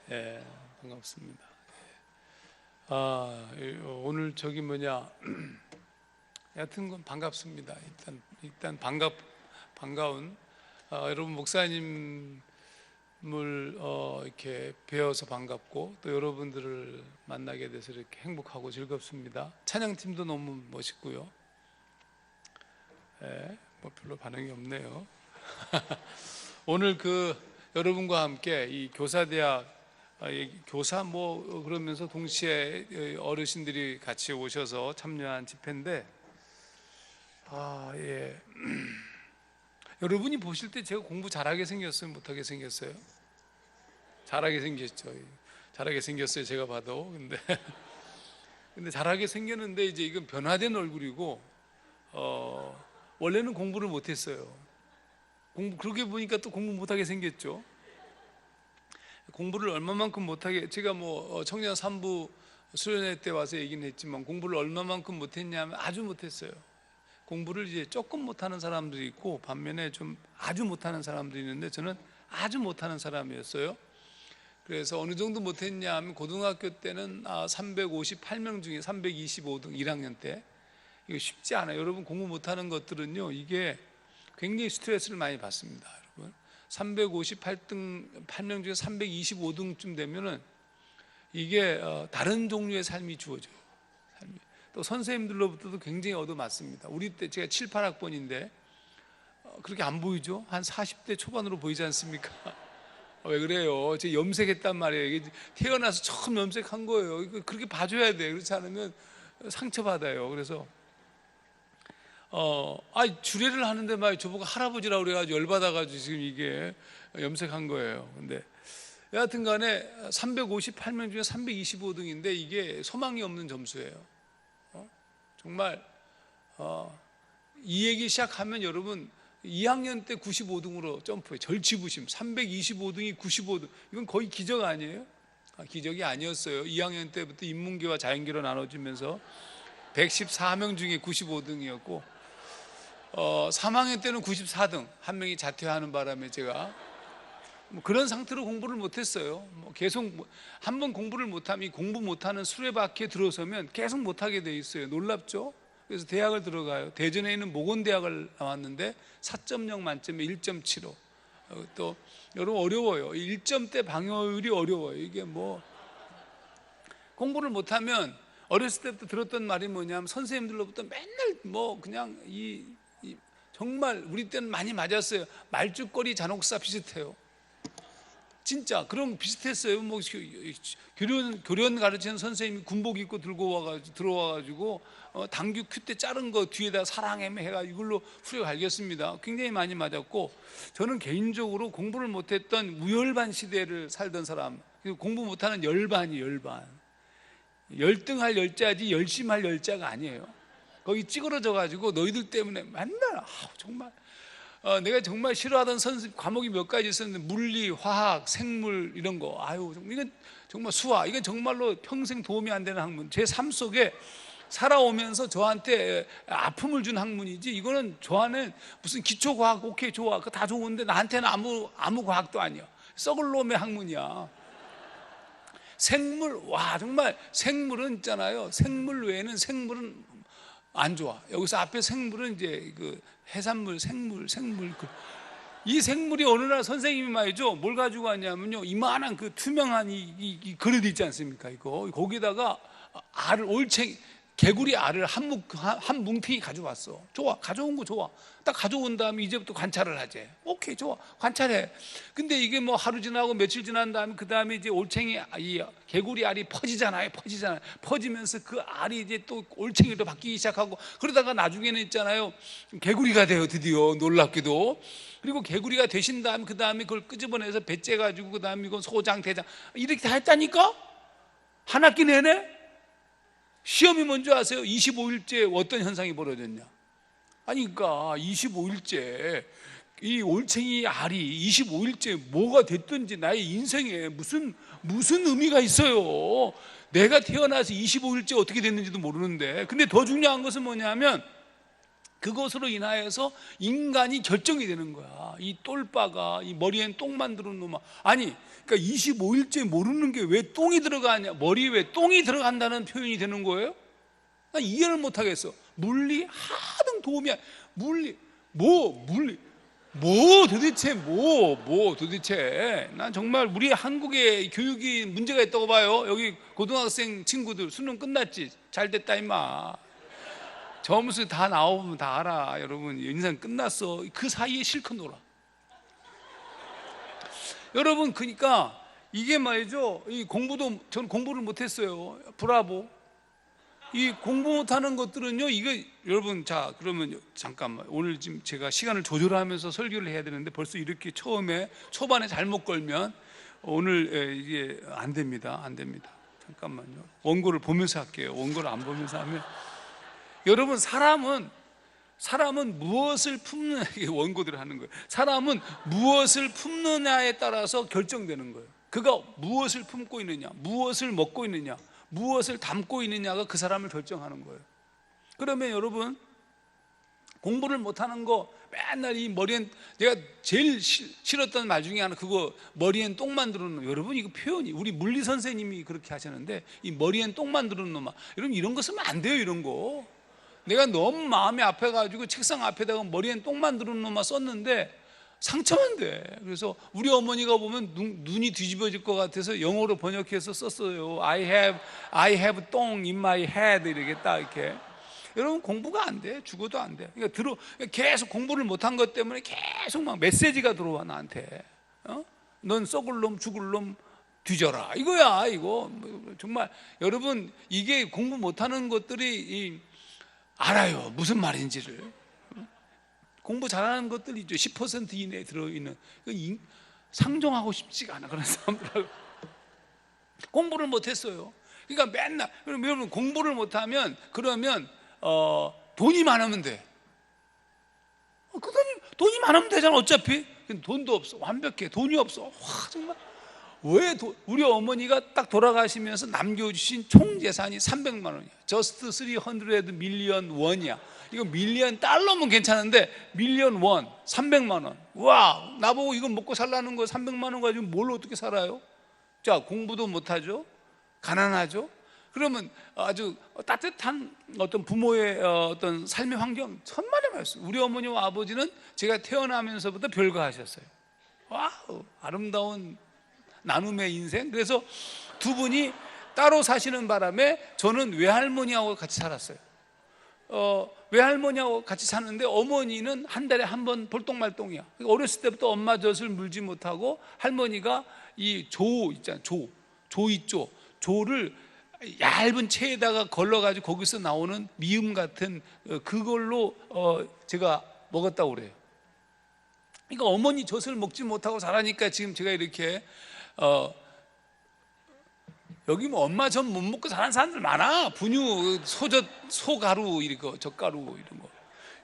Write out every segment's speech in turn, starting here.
예, 반갑습니다. 오늘 여하튼 건 반갑습니다. 일단 반가운 여러분 목사님을 이렇게 뵈어서 반갑고, 또 여러분들을 만나게 돼서 이렇게 행복하고 즐겁습니다. 찬양팀도 너무 멋있고요. 뭐 별로 반응이 없네요. 오늘 여러분과 함께 이 교사대학 교사 그러면서 동시에 어르신들이 같이 오셔서 참여한 집회인데, 여러분이 보실 때 제가 공부 잘하게 생겼어요, 못하게 생겼어요? 잘하게 생겼죠. 잘하게 생겼어요, 제가 봐도. 근데 잘하게 생겼는데, 이제 이건 변화된 얼굴이고, 원래는 공부를 못했어요. 그렇게 보니까 또 공부 못하게 생겼죠. 공부를 얼마만큼 못하게, 제가 청년 3부 수련회 때 와서 얘기는 했지만, 공부를 얼마만큼 못했냐면 아주 못했어요. 공부를 이제 조금 못하는 사람들이 있고, 반면에 좀 아주 못하는 사람들이 있는데, 저는 아주 못하는 사람이었어요. 그래서 어느 정도 못했냐 하면, 고등학교 때는 358명 중에 325등 1학년 때. 이거 쉽지 않아요. 여러분, 공부 못하는 것들은요, 이게 굉장히 스트레스를 많이 받습니다. 358명 중에 325등쯤 되면은 이게 다른 종류의 삶이 주어져요. 또 선생님들로부터도 굉장히 얻어맞습니다. 우리 때 제가 7, 8학번인데 그렇게 안 보이죠? 한 40대 초반으로 보이지 않습니까? 왜 그래요? 제가 염색했단 말이에요. 이게 태어나서 처음 염색한 거예요. 그렇게 봐줘야 돼. 그렇지 않으면 상처받아요. 그래서 주례를 하는데 막 저보고 할아버지라고 그래가지고 열받아가지고 지금 이게 염색한 거예요. 근데 여하튼 간에 358명 중에 325등인데 이게 소망이 없는 점수예요. 정말 이 얘기 시작하면 여러분 2학년 때 95등으로 점프해. 절치부심. 325등이 95등. 이건 거의 기적 아니에요? 기적이 아니었어요. 2학년 때부터 인문계와 자연계로 나눠지면서 114명 중에 95등이었고, 3학년 때는 94등, 한 명이 자퇴하는 바람에 제가 그런 상태로 공부를 못했어요. 계속 한번 공부를 못하면, 이 공부 못하는 수레바퀴에 들어서면 계속 못하게 돼 있어요. 놀랍죠? 그래서 대학을 들어가요. 대전에 있는 모건대학을 나왔는데 4.0 만점에 1.75. 또 여러분 어려워요. 1점대 방어율이 어려워요. 이게 공부를 못하면, 어렸을 때부터 들었던 말이 뭐냐면, 선생님들로부터 맨날 그냥 정말 우리 때는 많이 맞았어요. 말죽거리 잔혹사 비슷해요. 진짜 그런 비슷했어요. 교련 가르치는 선생님이 군복 입고 들어와가지고 당규 큐대 자른 거 뒤에다 사랑해 해가 이걸로 후려 갈겼습니다. 굉장히 많이 맞았고, 저는 개인적으로 공부를 못했던 무열반 시대를 살던 사람. 공부 못하는 열반이 열반. 열등할 열자지 열심할 열자가 아니에요. 거기 찌그러져가지고 너희들 때문에 맨날 정말 내가 정말 싫어하던 과목이 몇 가지 있었는데, 물리, 화학, 생물 이런 거, 이건 정말 수학, 이건 정말로 평생 도움이 안 되는 학문. 제 삶 속에 살아오면서 저한테 아픔을 준 학문이지, 이거는 저한테는 무슨 기초과학, 오케이 좋아, 그거 다 좋은데 나한테는 아무 과학도 아니야. 썩을 놈의 학문이야. 생물, 정말 생물은 있잖아요. 생물 외에는 생물은 안 좋아. 여기서 앞에 생물은 이제 해산물, 생물. 이 생물이 어느 날 선생님이 말이죠, 뭘 가지고 왔냐면요, 이만한 투명한 이 그릇 있지 않습니까? 거기다가 개구리 알을 한 뭉탱이 가져왔어. 좋아, 가져온 거 좋아. 딱 가져온 다음에 이제부터 관찰을 하지. 오케이, 좋아, 관찰해. 근데 이게 하루 지나고 며칠 지난 다음에, 그 다음에 이제 이 개구리 알이 퍼지잖아요. 퍼지면서 그 알이 이제 또 올챙이로 바뀌기 시작하고, 그러다가 나중에는 있잖아요, 개구리가 돼요, 드디어. 놀랍게도. 그리고 개구리가 되신 다음에, 그 다음에 그걸 끄집어내서 배째가지고, 그 다음에 이건 소장, 대장 이렇게 다 했다니까? 한 학기 내내? 시험이 뭔지 아세요? 25일째 어떤 현상이 벌어졌냐? 그러니까 25일째 이 올챙이 알이 25일째 뭐가 됐든지 나의 인생에 무슨 의미가 있어요. 내가 태어나서 25일째 어떻게 됐는지도 모르는데. 근데 더 중요한 것은 뭐냐면, 그것으로 인하여서 인간이 결정이 되는 거야. 이 똘빠가 이 머리엔 똥 만드는 놈아. 아니 그러니까 25일째 모르는 게 왜 똥이 들어가냐, 머리에 왜 똥이 들어간다는 표현이 되는 거예요? 난 이해를 못하겠어. 물리 하등 도움이 물리 도대체 난 정말 우리 한국의 교육이 문제가 있다고 봐요. 여기 고등학생 친구들 수능 끝났지? 잘 됐다 임마. 점수 다 나오면 다 알아. 여러분 인생 끝났어. 그 사이에 실컷 놀아. 여러분 그러니까 이게 말이죠, 이 공부도 저는 공부를 못했어요. 브라보. 이 공부 못하는 것들은요, 이거 여러분, 자 그러면 잠깐만, 오늘 지금 제가 시간을 조절하면서 설교를 해야 되는데 벌써 이렇게 초반에 잘못 걸면 오늘 이게 안 됩니다. 잠깐만요. 원고를 보면서 할게요. 원고를 안 보면서 하면 여러분, 사람은 무엇을 품느냐, 이게 원고대로 하는 거예요. 사람은 무엇을 품느냐에 따라서 결정되는 거예요. 그가 무엇을 품고 있느냐, 무엇을 먹고 있느냐, 무엇을 담고 있느냐가 그 사람을 결정하는 거예요. 그러면 여러분, 공부를 못하는 거 맨날 이 머리엔, 내가 제일 싫었던 말 중에 하나, 그거 머리엔 똥 만드는 놈. 여러분 이거 표현이, 우리 물리 선생님이 그렇게 하셨는데, 이 머리엔 똥 만드는 놈아, 여러분 이런 거 쓰면 안 돼요. 이런 거 내가 너무 마음이 아파가지고 책상 앞에다가 머리엔 똥 만드는 놈아 썼는데 상처만 돼. 그래서 우리 어머니가 보면 눈이 뒤집어질 것 같아서 영어로 번역해서 썼어요. I have 똥 in my head, 이렇게 딱 이렇게. 여러분 공부가 안 돼. 죽어도 안 돼. 그러니까 계속 공부를 못한 것 때문에 계속 막 메시지가 들어와 나한테. 넌 썩을 놈, 죽을 놈, 뒤져라, 이거야. 이거 정말 여러분, 이게 공부 못하는 것들이 알아요, 무슨 말인지를. 공부 잘하는 것들 있죠. 10% 이내에 들어있는, 상종하고 싶지가 않아, 그런 사람들하고. 공부를 못했어요. 그러니까 맨날, 그럼 여러분 공부를 못하면 그러면 돈이 많으면 돼. 돈이 많으면 되잖아. 어차피 돈도 없어. 완벽해. 돈이 없어. 와, 정말 왜 우리 어머니가 딱 돌아가시면서 남겨주신 총 재산이 300만 원이야. Just 300 million 원이야. 이거 밀리언 달러면 괜찮은데 밀리언 원, 300만 원. 와, 나보고 이거 먹고 살라는 거 300만 원 가지고 뭘 어떻게 살아요? 자, 공부도 못하죠, 가난하죠. 그러면 아주 따뜻한 어떤 부모의 어떤 삶의 환경 천만에 말씀. 우리 어머니와 아버지는 제가 태어나면서부터 별거하셨어요. 와우, 아름다운 나눔의 인생. 그래서 두 분이 따로 사시는 바람에 저는 외할머니하고 같이 살았어요. 외할머니하고 같이 사는데 어머니는 한 달에 한 번 볼똥말똥이야. 어렸을 때부터 엄마 젖을 물지 못하고 할머니가 이 조 있잖아요. 조 있죠. 조를 얇은 체에다가 걸러가지고 거기서 나오는 미음 같은 그걸로 제가 먹었다고 그래요. 그러니까 어머니 젖을 먹지 못하고 자라니까 지금 제가 이렇게 여기 뭐 엄마 젖 못 먹고 자란 사람들 많아. 분유, 소가루, 이거 젓가루 이런 거.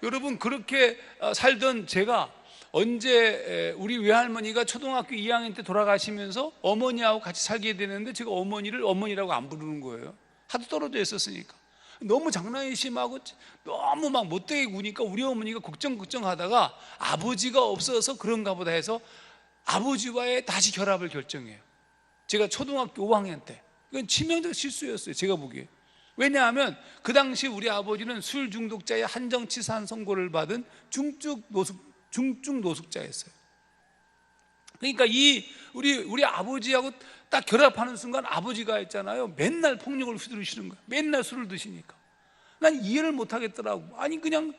여러분 그렇게 살던 제가 언제 우리 외할머니가 초등학교 2학년 때 돌아가시면서 어머니하고 같이 살게 되는데 제가 어머니를 어머니라고 안 부르는 거예요. 하도 떨어져 있었으니까. 너무 장난이 심하고 너무 막 못되게 구니까 우리 어머니가 걱정하다가 아버지가 없어서 그런가 보다 해서 아버지와의 다시 결합을 결정해요. 제가 초등학교 5학년 때. 이건 치명적 실수였어요, 제가 보기에. 왜냐하면 그 당시 우리 아버지는 술 중독자의 한정치산 선고를 받은 중증 노숙자였어요. 그러니까 우리 아버지하고 딱 결합하는 순간 아버지가 있잖아요, 맨날 폭력을 휘두르시는 거예요. 맨날 술을 드시니까. 난 이해를 못 하겠더라고. 아니 그냥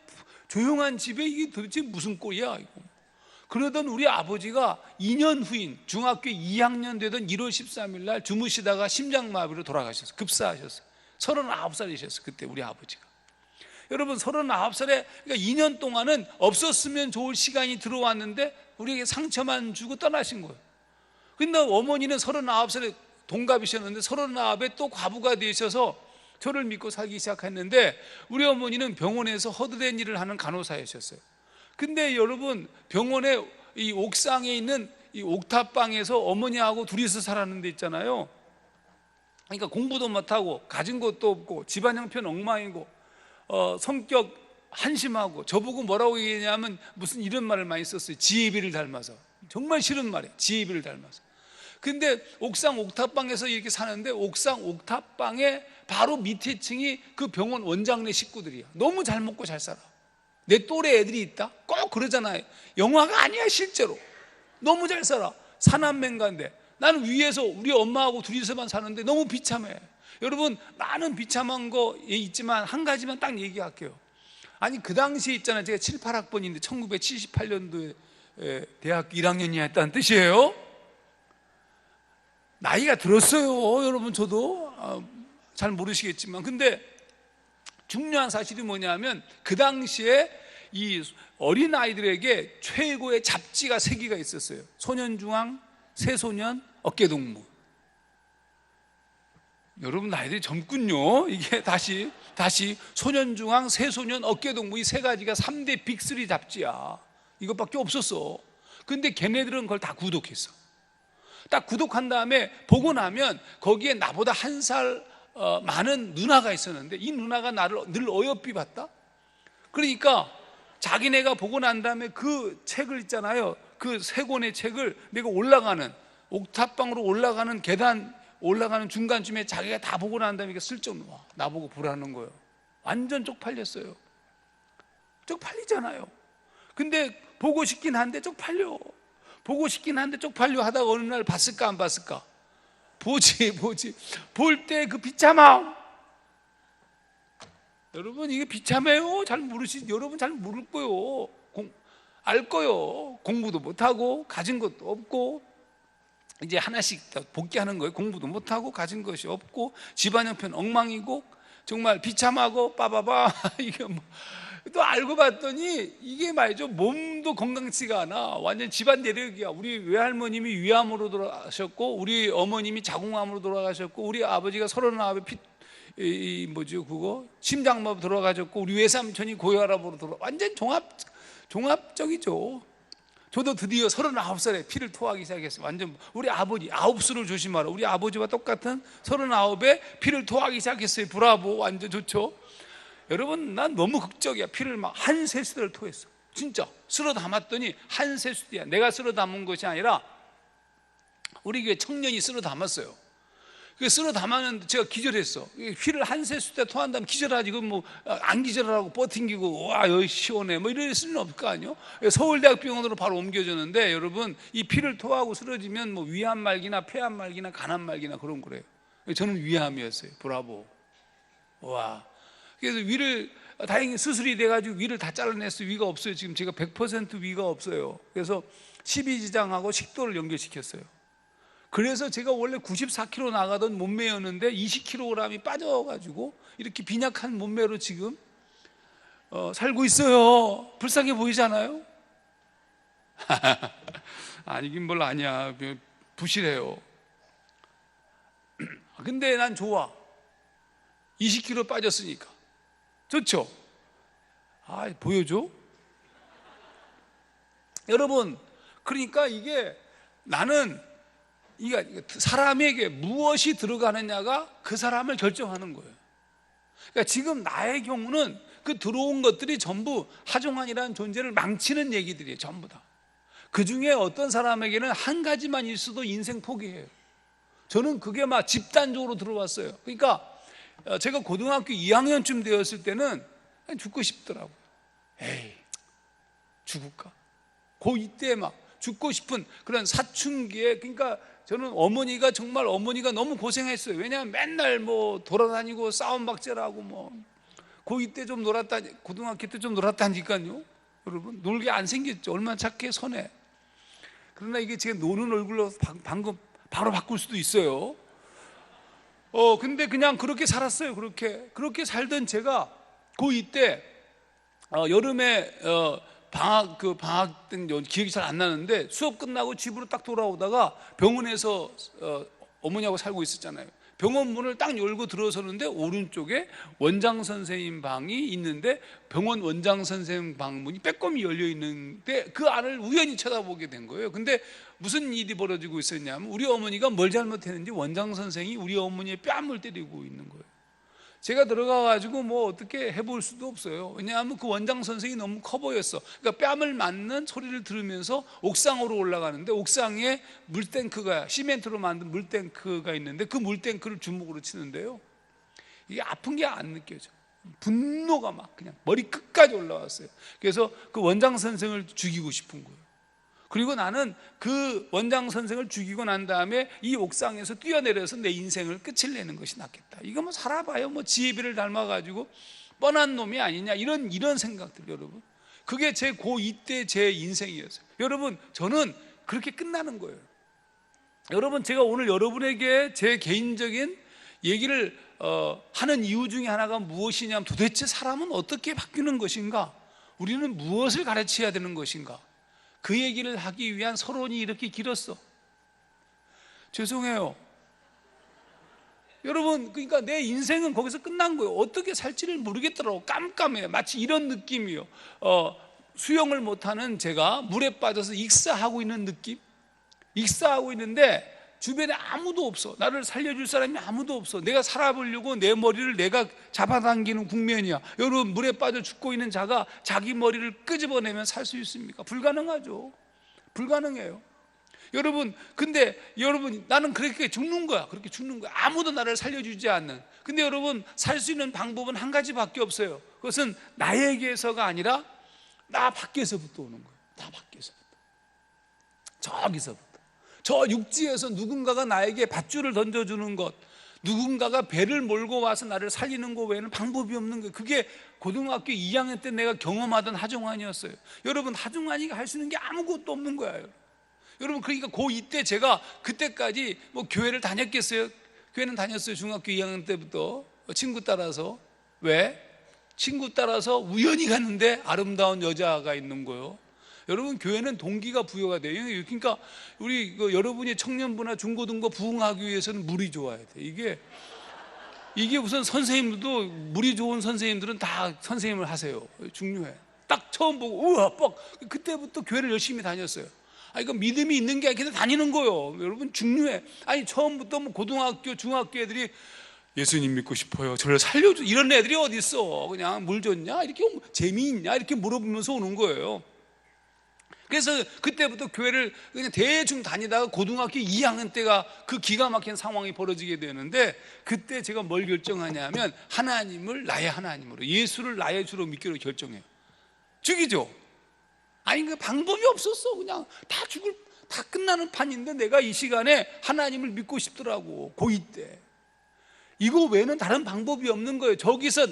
조용한 집에 이게 도대체 무슨 꼴이야 이거. 그러던 우리 아버지가 2년 후인 중학교 2학년 되던 1월 13일 날 주무시다가 심장마비로 돌아가셨어요. 급사하셨어요. 39살이셨어요 그때 우리 아버지가. 여러분 39살에, 그러니까 2년 동안은 없었으면 좋을 시간이 들어왔는데 우리에게 상처만 주고 떠나신 거예요. 근데 어머니는 39살에 동갑이셨는데 39에 또 과부가 되셔서 저를 믿고 살기 시작했는데 우리 어머니는 병원에서 허드렛 일을 하는 간호사이셨어요. 근데 여러분 병원의 이 옥상에 있는 이 옥탑방에서 어머니하고 둘이서 살았는데 있잖아요. 그러니까 공부도 못하고 가진 것도 없고 집안 형편 엉망이고 성격 한심하고, 저보고 뭐라고 얘기했냐면 무슨 이런 말을 많이 썼어요. 지혜비를 닮아서. 정말 싫은 말이에요. 지혜비를 닮아서. 근데 옥상 옥탑방에서 이렇게 사는데 옥상 옥탑방에 바로 밑에 층이 그 병원 원장네 식구들이야. 너무 잘 먹고 잘 살아. 내 또래 애들이 있다? 꼭 그러잖아요. 영화가 아니야 실제로. 너무 잘 살아. 사남매인가인데 나는 위에서 우리 엄마하고 둘이서만 사는데 너무 비참해. 여러분, 많은 비참한 거 있지만 한 가지만 딱 얘기할게요. 아니 그 당시에 있잖아요. 제가 7, 8학번인데 1978년도에 대학 1학년이 했다는 뜻이에요. 나이가 들었어요. 여러분, 저도 잘 모르시겠지만. 근데 중요한 사실이 뭐냐면 그 당시에 이 어린아이들에게 최고의 잡지가 3개가 있었어요. 소년중앙, 새소년, 어깨동무. 여러분 나이들이 젊군요. 이게 다시 소년중앙, 새소년, 어깨동무, 이 3가지가 3대 빅3 잡지야. 이것밖에 없었어. 근데 걔네들은 그걸 다 구독했어. 딱 구독한 다음에 보고 나면 거기에 나보다 1살 많은 누나가 있었는데 이 누나가 나를 늘 어여삐 봤다. 그러니까 자기네가 보고 난 다음에 그 책을 있잖아요. 그 3권의 책을 내가 올라가는 옥탑방으로 올라가는 계단 올라가는 중간쯤에 자기가 다 보고 난 다음에 슬쩍 나보고 보라는 거예요. 완전 쪽팔렸어요. 쪽팔리잖아요. 근데 보고 싶긴 한데 쪽팔려. 보고 싶긴 한데 쪽팔려 하다가 어느 날 봤을까 안 봤을까? 보지. 볼 때 그 비참함. 여러분 이게 비참해요. 여러분 잘 모를 거요. 알 거요. 공부도 못하고 가진 것도 없고 이제 하나씩 더 복귀하는 거예요. 공부도 못하고 가진 것이 없고 집안 형편 엉망이고 정말 비참하고 빠바바. 이게 또 알고 봤더니 이게 말이죠, 몸도 건강치가 않아. 완전 집안 내력이야. 우리 외할머님이 위암으로 돌아가셨고 우리 어머님이 자궁암으로 돌아가셨고 우리 아버지가 39에 심장마비 돌아가셨고 우리 외삼촌이 고혈압으로 완전 종합적이죠. 저도 드디어 39살에 피를 토하기 시작했어요. 완전 우리 아버지 9수를 조심하라. 우리 아버지와 똑같은 39에 피를 토하기 시작했어요. 브라보. 완전 좋죠. 여러분 난 너무 극적이야. 피를 막 한 세수대를 토했어. 진짜 쓸어 담았더니 한 세수대야. 내가 쓸어 담은 것이 아니라 우리 교회 청년이 쓸어 담았어요. 그 쓸어 담았는데 제가 기절했어. 피를 한 세수대 토한 다음 기절하지. 안 기절하고 버팅기고 와 여기 시원해 뭐 이럴 수는 없을 거 아니에요. 서울대학병원으로 바로 옮겨졌는데 여러분 이 피를 토하고 쓰러지면 뭐 위암 말기나 폐암 말기나 간암 말기나 그런 거래요. 저는 위암이었어요. 브라보. 와. 그래서 위를 다행히 수술이 돼가지고 위를 다 잘라냈어요. 위가 없어요. 지금 제가 100% 위가 없어요. 그래서 십이지장하고 식도를 연결시켰어요. 그래서 제가 원래 94kg 나가던 몸매였는데 20kg이 빠져가지고 이렇게 빈약한 몸매로 지금 살고 있어요. 불쌍해 보이잖아요. 아니긴 뭘 아니야. 부실해요. 근데 난 좋아. 20kg 빠졌으니까 좋죠. 보여줘. 여러분, 그러니까 이게 나는 사람에게 무엇이 들어가느냐가 그 사람을 결정하는 거예요. 그러니까 지금 나의 경우는 그 들어온 것들이 전부 하종환이라는 존재를 망치는 얘기들이에요. 전부 다. 그 중에 어떤 사람에게는 한 가지만 있어도 인생 포기해요. 저는 그게 막 집단적으로 들어왔어요. 그러니까 제가 고등학교 2학년쯤 되었을 때는 죽고 싶더라고요. 에이, 죽을까? 이때 막 죽고 싶은 그런 사춘기에, 그러니까 저는 어머니가 너무 고생했어요. 왜냐하면 맨날 돌아다니고 싸움박질하고 고2 때 좀 고등학교 때 좀 놀았다니까요. 여러분 놀게 안 생겼죠. 얼마나 착해 선해. 그러나 이게 제가 노는 얼굴로 방금 바로 바꿀 수도 있어요. 근데 그냥 그렇게 살았어요. 그렇게 살던 제가 고2 때 여름에 방학 때 기억이 잘 안 나는데 수업 끝나고 집으로 딱 돌아오다가 병원에서 어머니하고 살고 있었잖아요. 병원 문을 딱 열고 들어서는데 오른쪽에 원장 선생님 방이 있는데 병원 원장 선생님 방 문이 빼꼼히 열려 있는데 그 안을 우연히 쳐다보게 된 거예요. 근데 무슨 일이 벌어지고 있었냐면 우리 어머니가 뭘 잘못했는지 원장 선생이 우리 어머니의 뺨을 때리고 있는 거예요. 제가 들어가가지고 뭐 어떻게 해볼 수도 없어요. 왜냐하면 그 원장 선생이 너무 커 보였어. 그러니까 뺨을 맞는 소리를 들으면서 옥상으로 올라가는데, 옥상에 물탱크가, 시멘트로 만든 물탱크가 있는데 그 물탱크를 주먹으로 치는데요, 이게 아픈 게 안 느껴져. 분노가 막 그냥 머리 끝까지 올라왔어요. 그래서 그 원장 선생을 죽이고 싶은 거예요. 그리고 나는 그 원장 선생을 죽이고 난 다음에 이 옥상에서 뛰어내려서 내 인생을 끝을 내는 것이 낫겠다. 이거 뭐 살아봐요, 뭐 지혜비를 닮아가지고 뻔한 놈이 아니냐, 이런 생각들. 여러분, 그게 제 고2 때 제 인생이었어요. 여러분, 저는 그렇게 끝나는 거예요. 여러분, 제가 오늘 여러분에게 제 개인적인 얘기를 하는 이유 중에 하나가 무엇이냐면, 도대체 사람은 어떻게 바뀌는 것인가, 우리는 무엇을 가르쳐야 되는 것인가, 그 얘기를 하기 위한 서론이 이렇게 길었어. 죄송해요 여러분. 그러니까 내 인생은 거기서 끝난 거예요. 어떻게 살지를 모르겠더라고. 깜깜해. 마치 이런 느낌이요. 수영을 못하는 제가 물에 빠져서 익사하고 있는 느낌. 익사하고 있는데 주변에 아무도 없어. 나를 살려줄 사람이 아무도 없어. 내가 살아보려고 내 머리를 내가 잡아당기는 국면이야. 여러분, 물에 빠져 죽고 있는 자가 자기 머리를 끄집어내면 살 수 있습니까? 불가능하죠. 불가능해요. 여러분, 근데 여러분, 나는 그렇게 죽는 거야. 그렇게 죽는 거야. 아무도 나를 살려주지 않는. 근데 여러분, 살 수 있는 방법은 한 가지밖에 없어요. 그것은 나에게서가 아니라 나 밖에서부터 오는 거예요. 나 밖에서부터. 저기서부터. 저 육지에서 누군가가 나에게 밧줄을 던져주는 것, 누군가가 배를 몰고 와서 나를 살리는 것 외에는 방법이 없는 거예요. 그게 고등학교 2학년 때 내가 경험하던 하종환이었어요. 여러분, 하종환이가 할 수 있는 게 아무것도 없는 거예요. 여러분, 그러니까 고2 때 제가 그때까지 뭐 교회를 다녔겠어요? 교회는 다녔어요. 중학교 2학년 때부터 친구 따라서. 왜? 친구 따라서 우연히 갔는데 아름다운 여자가 있는 거예요. 여러분, 교회는 동기가 부여가 돼요. 그러니까 우리 여러분이 청년부나 중고등부 부흥하기 위해서는 물이 좋아야 돼. 이게 우선 선생님들도, 물이 좋은 선생님들은 다 선생님을 하세요. 중요해. 딱 처음 보고 우와 뻑, 그때부터 교회를 열심히 다녔어요. 아니, 그 믿음이 있는 게 아니라 다니는 거예요. 여러분, 중요해. 아니, 처음부터 뭐 고등학교, 중학교 애들이 예수님 믿고 싶어요, 저를 살려줘, 이런 애들이 어디 있어. 그냥 물 줬냐, 이렇게 재미있냐, 이렇게 물어보면서 오는 거예요. 그래서 그때부터 교회를 그냥 대충 다니다가 고등학교 2학년 때가 그 기가 막힌 상황이 벌어지게 되는데, 그때 제가 뭘 결정하냐면 하나님을 나의 하나님으로, 예수를 나의 주로 믿기로 결정해요. 죽이죠. 아니, 그 방법이 없었어. 그냥 다 끝나는 판인데 내가 이 시간에 하나님을 믿고 싶더라고. 고2 때. 이거 외에는 다른 방법이 없는 거예요. 저기서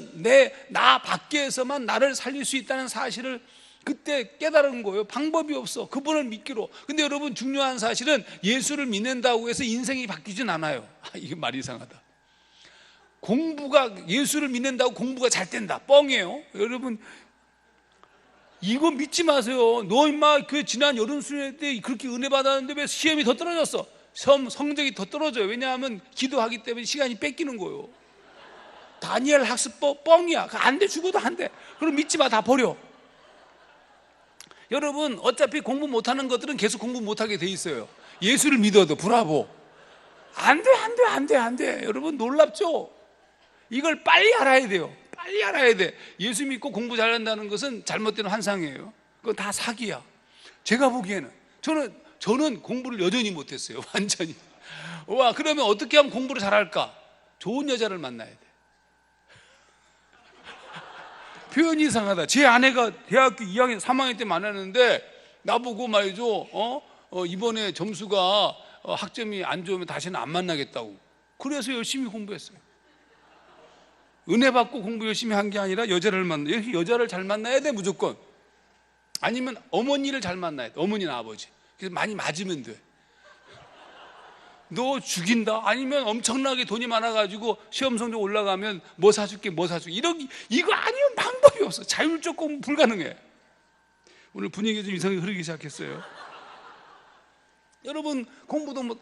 나 밖에서만 나를 살릴 수 있다는 사실을 그때 깨달은 거예요. 방법이 없어. 그분을 믿기로. 근데 여러분, 중요한 사실은 예수를 믿는다고 해서 인생이 바뀌진 않아요. 이게 말이 이상하다. 예수를 믿는다고 공부가 잘 된다, 뻥이에요. 여러분, 이거 믿지 마세요. 너 임마 그 지난 여름 수련 때 그렇게 은혜 받았는데 왜 시험이 더 떨어졌어? 성적이 더 떨어져요. 왜냐하면 기도하기 때문에 시간이 뺏기는 거예요. 다니엘 학습법 뻥이야. 안 돼, 죽어도 안 돼. 그럼 믿지 마, 다 버려. 여러분, 어차피 공부 못하는 것들은 계속 공부 못하게 돼 있어요. 예수를 믿어도 브라보. 안 돼. 여러분, 놀랍죠? 이걸 빨리 알아야 돼요. 빨리 알아야 돼. 예수 믿고 공부 잘한다는 것은 잘못된 환상이에요. 그건 다 사기야. 제가 보기에는 저는 공부를 여전히 못했어요. 완전히. 와, 그러면 어떻게 하면 공부를 잘할까? 좋은 여자를 만나야 돼. 표현이 이상하다. 제 아내가 대학교 2학년 3학년 때 만났는데 나보고 말이죠, 이번에 점수가 학점이 안 좋으면 다시는 안 만나겠다고. 그래서 열심히 공부했어요. 은혜 받고 공부 열심히 한 게 아니라 여자를 잘 만나야 돼, 무조건. 아니면 어머니를 잘 만나야 돼. 어머니나 아버지. 그래서 많이 맞으면 돼. 너 죽인다? 아니면 엄청나게 돈이 많아가지고 시험 성적 올라가면 뭐 사줄게. 이거 아니면 방법이 없어. 자율적 공부 불가능해. 오늘 분위기가 좀 이상하게 흐르기 시작했어요. 여러분, 공부도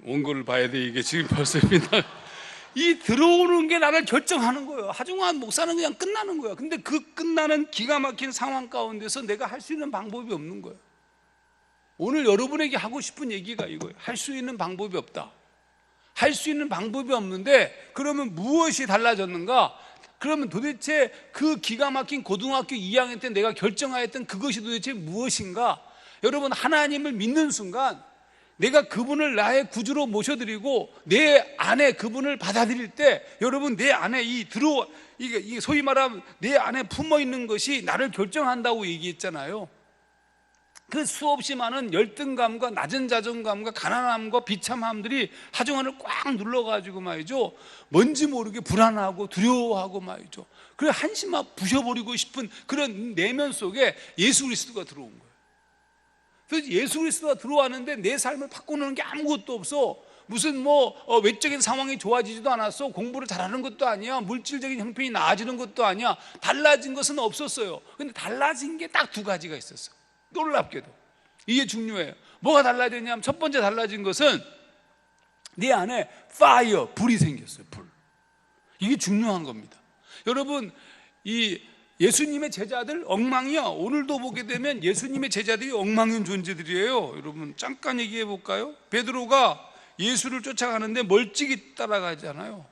원고를 봐야 돼. 이게 지금 벌써 이 들어오는 게 나를 결정하는 거예요. 하중환 목사는 그냥 끝나는 거야. 근데 그 끝나는 기가 막힌 상황 가운데서 내가 할 수 있는 방법이 없는 거예요. 오늘 여러분에게 하고 싶은 얘기가 이거예요. 할 수 있는 방법이 없다. 할 수 있는 방법이 없는데 그러면 무엇이 달라졌는가? 그러면 도대체 그 기가 막힌 고등학교 2학년 때 내가 결정하였던 그것이 도대체 무엇인가? 여러분, 하나님을 믿는 순간 내가 그분을 나의 구주로 모셔드리고 내 안에 그분을 받아들일 때, 여러분, 내 안에 이게 소위 말하면 내 안에 품어 있는 것이 나를 결정한다고 얘기했잖아요. 그 수없이 많은 열등감과 낮은 자존감과 가난함과 비참함들이 하중안을 꽉 눌러가지고 말이죠, 뭔지 모르게 불안하고 두려워하고 말이죠, 그래 한심하 부셔버리고 싶은 그런 내면 속에 예수 그리스도가 들어온 거예요. 그래서 예수 그리스도가 들어왔는데 내 삶을 바꾸는 게 아무것도 없어. 무슨 외적인 상황이 좋아지지도 않았어. 공부를 잘하는 것도 아니야. 물질적인 형편이 나아지는 것도 아니야. 달라진 것은 없었어요. 근데 달라진 게 딱 두 가지가 있었어. 놀랍게도 이게 중요해요. 뭐가 달라졌냐면, 첫 번째 달라진 것은 네 안에 파이어, 불이 생겼어요. 불. 이게 중요한 겁니다. 여러분, 이 예수님의 제자들 엉망이야. 오늘도 보게 되면 예수님의 제자들이 엉망인 존재들이에요. 여러분, 잠깐 얘기해 볼까요? 베드로가 예수를 쫓아가는데 멀찍이 따라가잖아요.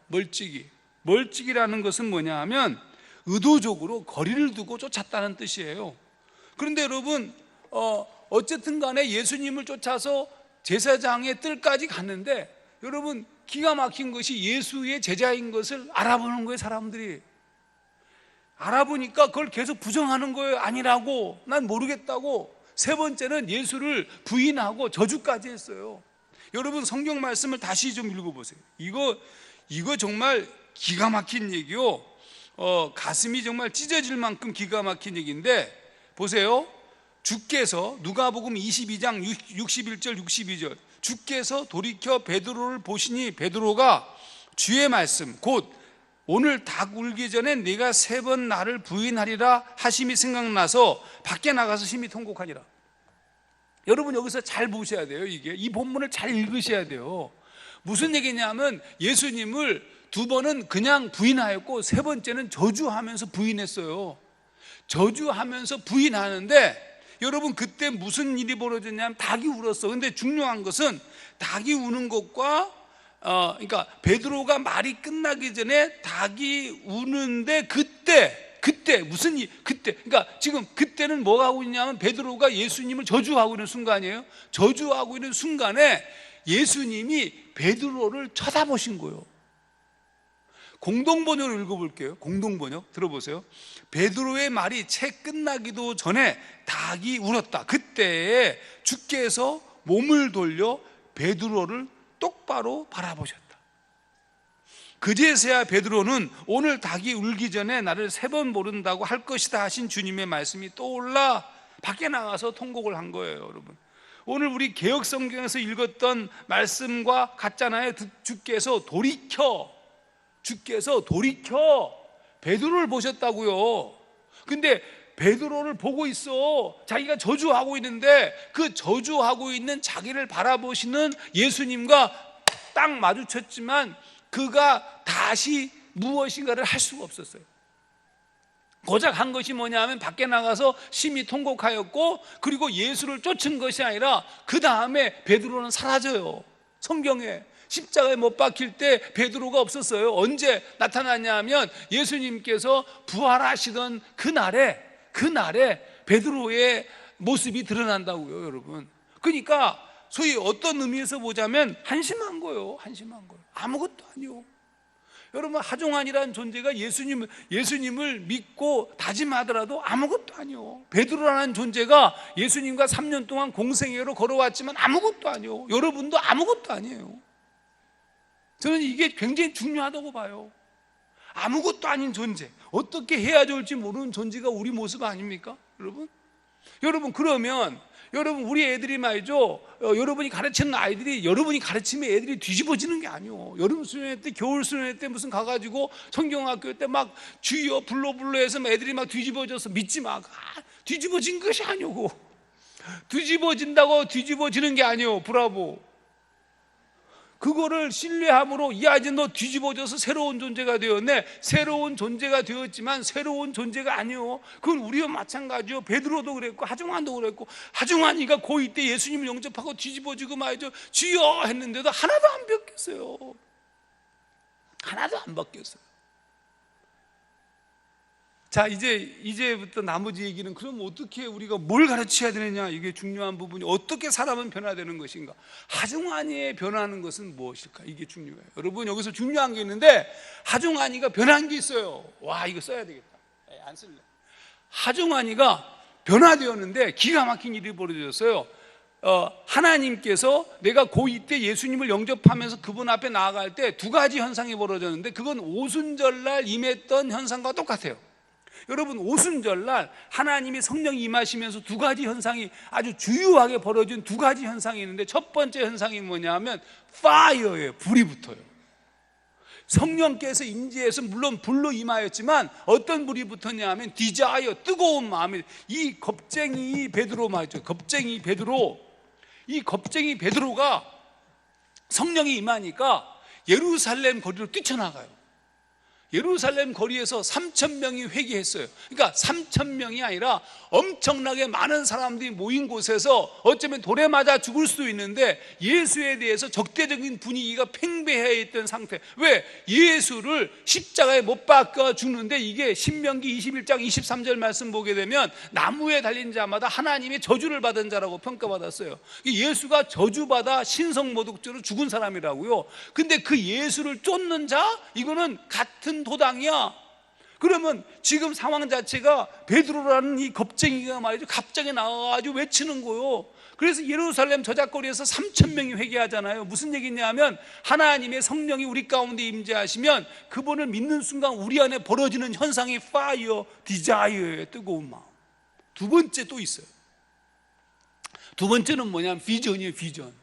멀찍이라는 것은 뭐냐 하면 의도적으로 거리를 두고 쫓았다는 뜻이에요. 그런데 여러분, 어쨌든 간에 예수님을 쫓아서 제사장의 뜰까지 갔는데, 여러분, 기가 막힌 것이 예수의 제자인 것을 알아보는 거예요. 사람들이 알아보니까 그걸 계속 부정하는 거예요. 아니라고, 난 모르겠다고. 세 번째는 예수를 부인하고 저주까지 했어요. 여러분, 성경 말씀을 다시 좀 읽어보세요. 이거 정말 기가 막힌 얘기요. 가슴이 정말 찢어질 만큼 기가 막힌 얘기인데, 보세요. 주께서, 누가복음 22장 61절 62절, 주께서 돌이켜 베드로를 보시니 베드로가 주의 말씀, 곧 오늘 닭 울기 전에 네가 3번 나를 부인하리라 하심이 생각나서 밖에 나가서 심히 통곡하니라. 여러분, 여기서 잘 보셔야 돼요. 이 본문을 잘 읽으셔야 돼요. 무슨 얘기냐면, 예수님을 2번은 그냥 부인하였고 3번째는 저주하면서 부인했어요. 저주하면서 부인하는데, 여러분, 그때 무슨 일이 벌어졌냐면 닭이 울었어. 근데 중요한 것은 닭이 우는 것과 그러니까 베드로가 말이 끝나기 전에 닭이 우는데 그때 무슨 일, 그러니까 지금 그때는 뭐가 하고 있냐면 베드로가 예수님을 저주하고 있는 순간이에요. 저주하고 있는 순간에 예수님이 베드로를 쳐다보신 거예요. 공동번역을 읽어볼게요. 공동번역 들어보세요. 베드로의 말이 채 끝나기도 전에 닭이 울었다. 그때에 주께서 몸을 돌려 베드로를 똑바로 바라보셨다. 그제서야 베드로는 오늘 닭이 울기 전에 나를 3번 모른다고 할 것이다 하신 주님의 말씀이 떠올라 밖에 나가서 통곡을 한 거예요. 여러분, 오늘 우리 개역성경에서 읽었던 말씀과 같잖아요. 주께서 돌이켜 베드로를 보셨다고요. 근데 베드로를 보고 있어. 자기가 저주하고 있는데 그 저주하고 있는 자기를 바라보시는 예수님과 딱 마주쳤지만 그가 다시 무엇인가를 할 수가 없었어요. 고작 한 것이 뭐냐 하면 밖에 나가서 심히 통곡하였고, 그리고 예수를 쫓은 것이 아니라 그 다음에 베드로는 사라져요. 성경에 십자가에 못 박힐 때 베드로가 없었어요. 언제 나타났냐 하면 예수님께서 부활하시던 그날에 베드로의 모습이 드러난다고요. 여러분, 그러니까 소위 어떤 의미에서 보자면 한심한 거예요. 아무것도 아니요. 여러분, 하종환이라는 존재가 예수님을 믿고 다짐하더라도 아무것도 아니요. 베드로라는 존재가 예수님과 3년 동안 공생애로 걸어왔지만 아무것도 아니요. 여러분도 아무것도 아니에요. 저는 이게 굉장히 중요하다고 봐요. 아무것도 아닌 존재, 어떻게 해야 좋을지 모르는 존재가 우리 모습 아닙니까? 여러분, 그러면 여러분, 우리 애들이 말이죠, 여러분이 가르치는 아이들이 여러분이 가르치면 애들이 뒤집어지는 게 아니에요. 여름 수련회 때, 겨울 수련회 때 무슨 가가지고 성경학교 때 막 주여 불러 해서 애들이 막 뒤집어져서 믿지 마. 뒤집어진 것이 아니고, 뒤집어진다고 뒤집어지는 게 아니에요. 브라보. 그거를 신뢰함으로 야 이제 너 뒤집어져서 새로운 존재가 되었네. 새로운 존재가 되었지만 새로운 존재가 아니요. 그건 우리와 마찬가지요. 베드로도 그랬고 하중한도 그랬고, 하중한이가 고2 때 예수님을 영접하고 뒤집어지고 말이죠. 주여 했는데도 하나도 안 바뀌었어요. 하나도 안 바뀌었어요. 자, 이제부터 나머지 얘기는, 그럼 어떻게 우리가 뭘 가르쳐야 되느냐, 이게 중요한 부분이. 어떻게 사람은 변화되는 것인가, 하중아니의 변화하는 것은 무엇일까, 이게 중요해요. 여러분, 여기서 중요한 게 있는데, 하중아니가 변한 게 있어요. 와, 이거 써야 되겠다. 안 쓸래. 하중아니가 변화되었는데 기가 막힌 일이 벌어졌어요. 하나님께서 내가 고2 때 예수님을 영접하면서 그분 앞에 나아갈 때 두 가지 현상이 벌어졌는데, 그건 오순절날 임했던 현상과 똑같아요. 여러분, 오순절날 하나님이 성령이 임하시면서 두 가지 현상이 아주 주요하게 벌어진 두 가지 현상이 있는데, 첫 번째 현상이 뭐냐면 파이어예요. 불이 붙어요. 성령께서 임재해서 물론 불로 임하였지만 어떤 불이 붙었냐 하면 디자이어, 뜨거운 마음이. 이 겁쟁이 베드로 말이죠. 겁쟁이 베드로. 이 겁쟁이 베드로가 성령이 임하니까 예루살렘 거리로 뛰쳐나가요. 예루살렘 거리에서 3,000명이 회개했어요. 그러니까 3,000명이 아니라 엄청나게 많은 사람들이 모인 곳에서 어쩌면 돌에 맞아 죽을 수도 있는데 예수에 대해서 적대적인 분위기가 팽배해 있던 상태. 왜? 예수를 십자가에 못 박아 죽는데, 이게 신명기 21장 23절 말씀 보게 되면 나무에 달린 자마다 하나님의 저주를 받은 자라고 평가받았어요. 예수가 저주받아 신성모독죄로 죽은 사람이라고요. 근데 그 예수를 쫓는 자, 이거는 같은 도당이야. 그러면 지금 상황 자체가 베드로라는 이 겁쟁이가 말이죠, 갑자기 나와가지고 외치는 거예요. 그래서 예루살렘 저작거리에서 3,000명이 회개하잖아요. 무슨 얘기냐면 하나님의 성령이 우리 가운데 임재하시면 그분을 믿는 순간 우리 안에 벌어지는 현상이 파이어, 디자이어의 뜨거운 마음. 두 번째 또 있어요. 두 번째는 뭐냐면 비전이에요. 비전.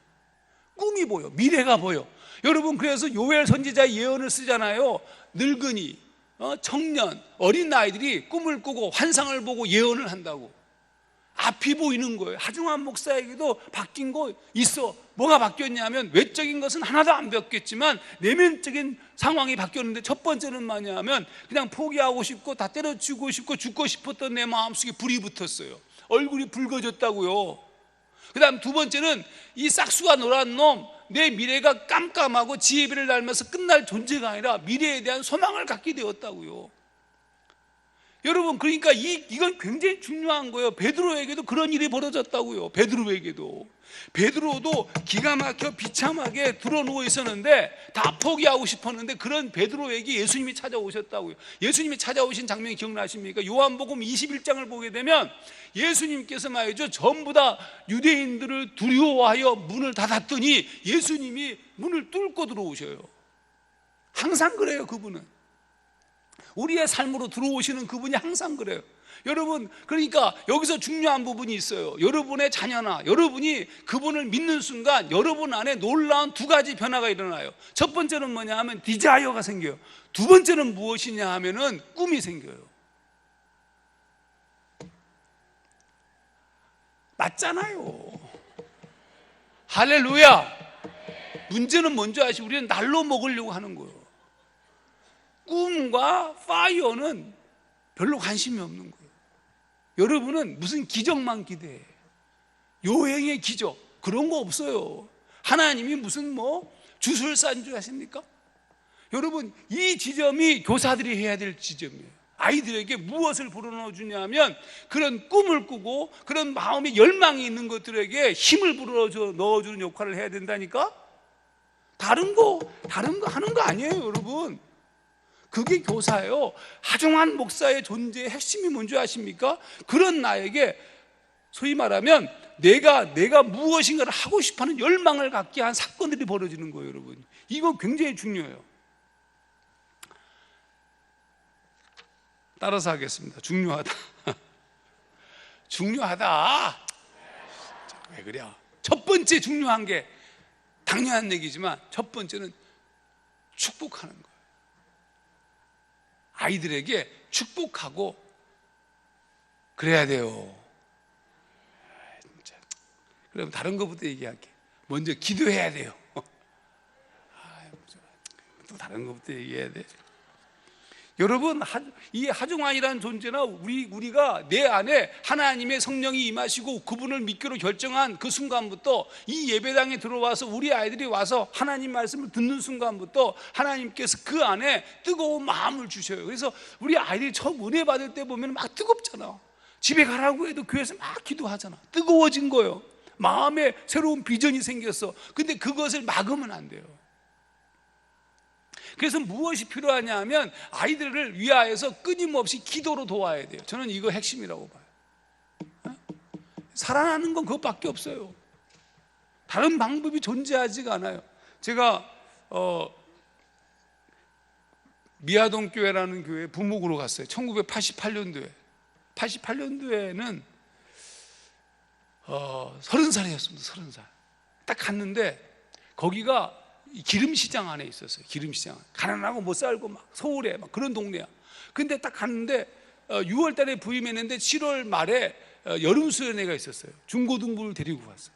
꿈이 보여. 미래가 보여. 여러분, 그래서 요엘 선지자의 예언을 쓰잖아요. 늙은이, 청년, 어린 아이들이 꿈을 꾸고 환상을 보고 예언을 한다고. 앞이 보이는 거예요. 하중한 목사에게도 바뀐 거 있어. 뭐가 바뀌었냐면, 외적인 것은 하나도 안 바뀌었지만 내면적인 상황이 바뀌었는데, 첫 번째는 뭐냐면 그냥 포기하고 싶고 다 때려치우고 싶고 죽고 싶었던 내 마음속에 불이 붙었어요. 얼굴이 붉어졌다고요. 그 다음 두 번째는 이 싹수가 노란 놈, 내 미래가 깜깜하고 지혜비를 닮아서 끝날 존재가 아니라 미래에 대한 소망을 갖게 되었다고요. 여러분, 그러니까 이건 굉장히 중요한 거예요. 베드로에게도 그런 일이 벌어졌다고요. 베드로도 기가 막혀 비참하게 드러누워 있었는데 다 포기하고 싶었는데, 그런 베드로에게 예수님이 찾아오셨다고요. 예수님이 찾아오신 장면이 기억나십니까? 요한복음 21장을 보게 되면 예수님께서 말이죠, 전부 다 유대인들을 두려워하여 문을 닫았더니 예수님이 문을 뚫고 들어오셔요. 항상 그래요. 그분은 우리의 삶으로 들어오시는 그분이 항상 그래요. 여러분, 그러니까 여기서 중요한 부분이 있어요. 여러분의 자녀나 여러분이 그분을 믿는 순간 여러분 안에 놀라운 두 가지 변화가 일어나요. 첫 번째는 뭐냐 하면 디자이어가 생겨요. 두 번째는 무엇이냐 하면은 꿈이 생겨요. 맞잖아요. 할렐루야. 문제는 뭔지 아시죠? 우리는 날로 먹으려고 하는 거예요. 꿈과 파이어는 별로 관심이 없는 거예요. 여러분은 무슨 기적만 기대해. 요행의 기적, 그런 거 없어요. 하나님이 무슨 주술사인 줄 아십니까? 여러분, 이 지점이 교사들이 해야 될 지점이에요. 아이들에게 무엇을 불어넣어 주냐면 그런 꿈을 꾸고 그런 마음에 열망이 있는 것들에게 힘을 불어넣어 넣어주는 역할을 해야 된다니까. 다른 거 하는 거 아니에요. 여러분, 그게 교사예요. 하중한 목사의 존재의 핵심이 뭔지 아십니까? 그런 나에게 소위 말하면 내가 무엇인가를 하고 싶어하는 열망을 갖게 한 사건들이 벌어지는 거예요. 여러분, 이거 굉장히 중요해요. 따라서 하겠습니다. 중요하다. 중요하다. 왜 그래? 첫 번째 중요한 게 당연한 얘기지만 첫 번째는 축복하는 거예요. 아이들에게 축복하고 그래야 돼요. 진짜. 그럼 다른 것부터 얘기할게. 먼저 기도해야 돼요. 또 다른 것부터 얘기해야 돼. 여러분, 이 하중환이라는 존재나 우리가 내 안에 하나님의 성령이 임하시고 그분을 믿기로 결정한 그 순간부터, 이 예배당에 들어와서 우리 아이들이 와서 하나님 말씀을 듣는 순간부터 하나님께서 그 안에 뜨거운 마음을 주셔요. 그래서 우리 아이들이 처음 은혜 받을 때 보면 막 뜨겁잖아. 집에 가라고 해도 교회에서 막 기도하잖아. 뜨거워진 거예요. 마음에 새로운 비전이 생겼어. 근데 그것을 막으면 안 돼요. 그래서 무엇이 필요하냐 하면 아이들을 위하여서 끊임없이 기도로 도와야 돼요. 저는 이거 핵심이라고 봐요. 살아나는 건 그것밖에 없어요. 다른 방법이 존재하지가 않아요. 제가 미아동 교회라는 교회에 부목으로 갔어요. 1988년도에. 88년도에는 30살이었습니다. 30살. 딱 갔는데 거기가 기름시장 안에 있었어요. 기름시장. 가난하고 못 살고 막 서울에 막 그런 동네야. 근데 딱 갔는데 6월 달에 부임했는데 7월 말에 여름 수련회가 있었어요. 중고등부를 데리고 갔어요.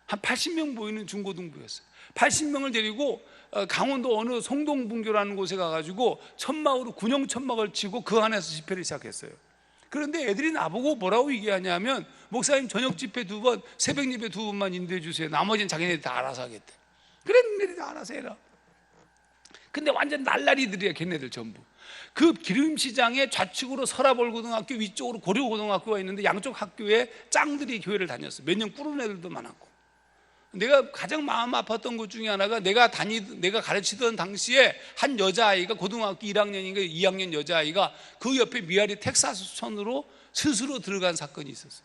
한 80명 모이는 중고등부였어요. 80명을 데리고 강원도 어느 송동분교라는 곳에 가가지고 천막으로 군용 천막을 치고 그 안에서 집회를 시작했어요. 그런데 애들이 나보고 뭐라고 얘기하냐면, 목사님 저녁 집회 2번, 새벽 예배 2번만 인도해 주세요. 나머지는 자기네들이 다 알아서 하겠대. 그래, 니네들이 다 알아서 해라. 근데 완전 날라리들이야, 걔네들 전부. 그 기름시장에 좌측으로 설화벌고등학교, 위쪽으로 고려고등학교가 있는데 양쪽 학교에 짱들이 교회를 다녔어. 몇 년 꾸른 애들도 많았고. 내가 가장 마음 아팠던 것 중에 하나가, 내가 가르치던 당시에 한 여자아이가 고등학교 1학년인가 2학년 여자아이가 그 옆에 미아리 텍사스촌으로 스스로 들어간 사건이 있었어.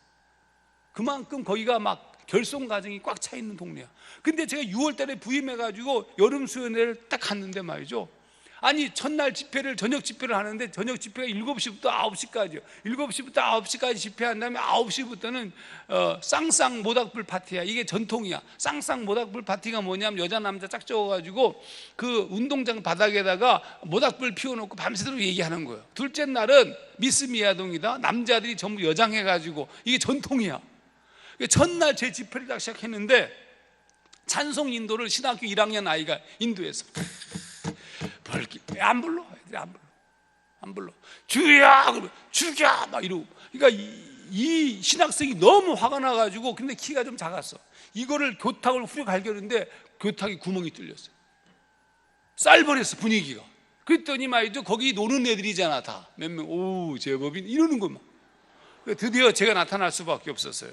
그만큼 거기가 막 결손 가정이 꽉 차 있는 동네야. 근데 제가 6월 달에 부임해가지고 여름 수련회를 딱 갔는데 말이죠. 아니, 첫날 집회를, 저녁 집회를 하는데 저녁 집회가 7시부터 9시까지요. 7시부터 9시까지 집회한 다음에 9시부터는 쌍쌍 모닥불 파티야. 이게 전통이야. 쌍쌍 모닥불 파티가 뭐냐면, 여자 남자 짝 적어가지고 그 운동장 바닥에다가 모닥불 피워놓고 밤새도록 얘기하는 거예요. 둘째 날은 미스 미아동이다. 남자들이 전부 여장해가지고, 이게 전통이야. 첫날 제 집회를 딱 시작했는데 찬송 인도를 신학교 1학년 아이가 인도했어. 안 불러. 애들이 안 불러. 주야, 죽여, 막 이러고. 그러니까 이 신학생이 너무 화가 나가지고, 근데 키가 좀 작았어. 이거를 교탁을 후려 갈겼는데 교탁이 구멍이 뚫렸어요. 쌀버렸어, 분위기가. 그랬더니 말이죠, 거기 노는 애들이잖아, 다. 몇 명, 오, 제법인, 이러는 거만. 드디어 제가 나타날 수밖에 없었어요.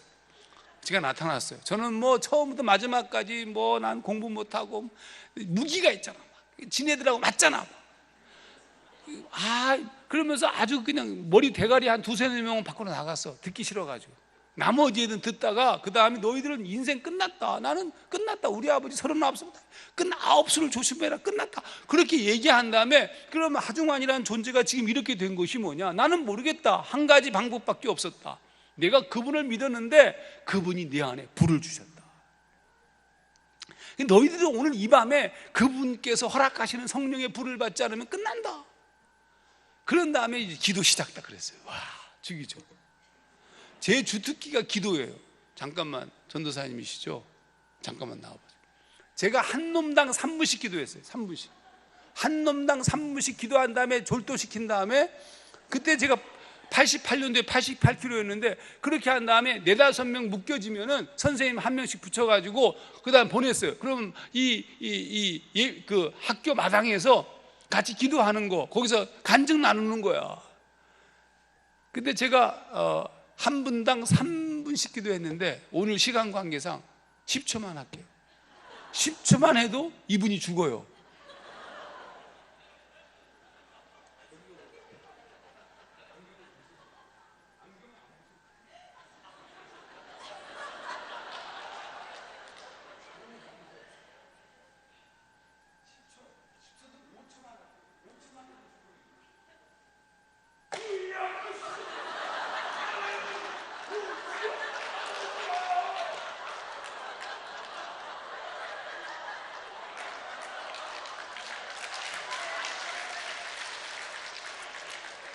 제가 나타났어요. 저는 뭐 처음부터 마지막까지 뭐 난 공부 못하고 무기가 있잖아. 지네들하고 맞잖아. 그러면서 아주 그냥 머리 대가리 한 2-3명은 밖으로 나갔어. 듣기 싫어가지고. 나머지 애들은 듣다가 그 다음에 너희들은 인생 끝났다. 나는 끝났다. 우리 아버지 39살 아홉수를 조심해라. 끝났다. 그렇게 얘기한 다음에, 그러면 하중환이라는 존재가 지금 이렇게 된 것이 뭐냐? 나는 모르겠다. 한 가지 방법밖에 없었다. 내가 그분을 믿었는데 그분이 내 안에 불을 주셨다. 너희들은 오늘 이 밤에 그분께서 허락하시는 성령의 불을 받지 않으면 끝난다. 그런 다음에 이제 기도 시작다 그랬어요. 와, 죽이죠. 제 주특기가 기도예요. 잠깐만, 전도사님이시죠? 잠깐만 나와보세요. 제가 한 놈당 3분씩 기도했어요. 3분씩. 한 놈당 3분씩 기도한 다음에 졸도시킨 다음에, 그때 제가 88년도에 88kg였는데 그렇게 한 다음에 4-5명 묶여지면은 선생님 한 명씩 붙여가지고 그 다음 보냈어요. 그럼 그 학교 마당에서 같이 기도하는 거, 거기서 간증 나누는 거야. 근데 제가 한 분당 3분씩 기도했는데 오늘 시간 관계상 10초만 할게요. 10초만 해도 이분이 죽어요.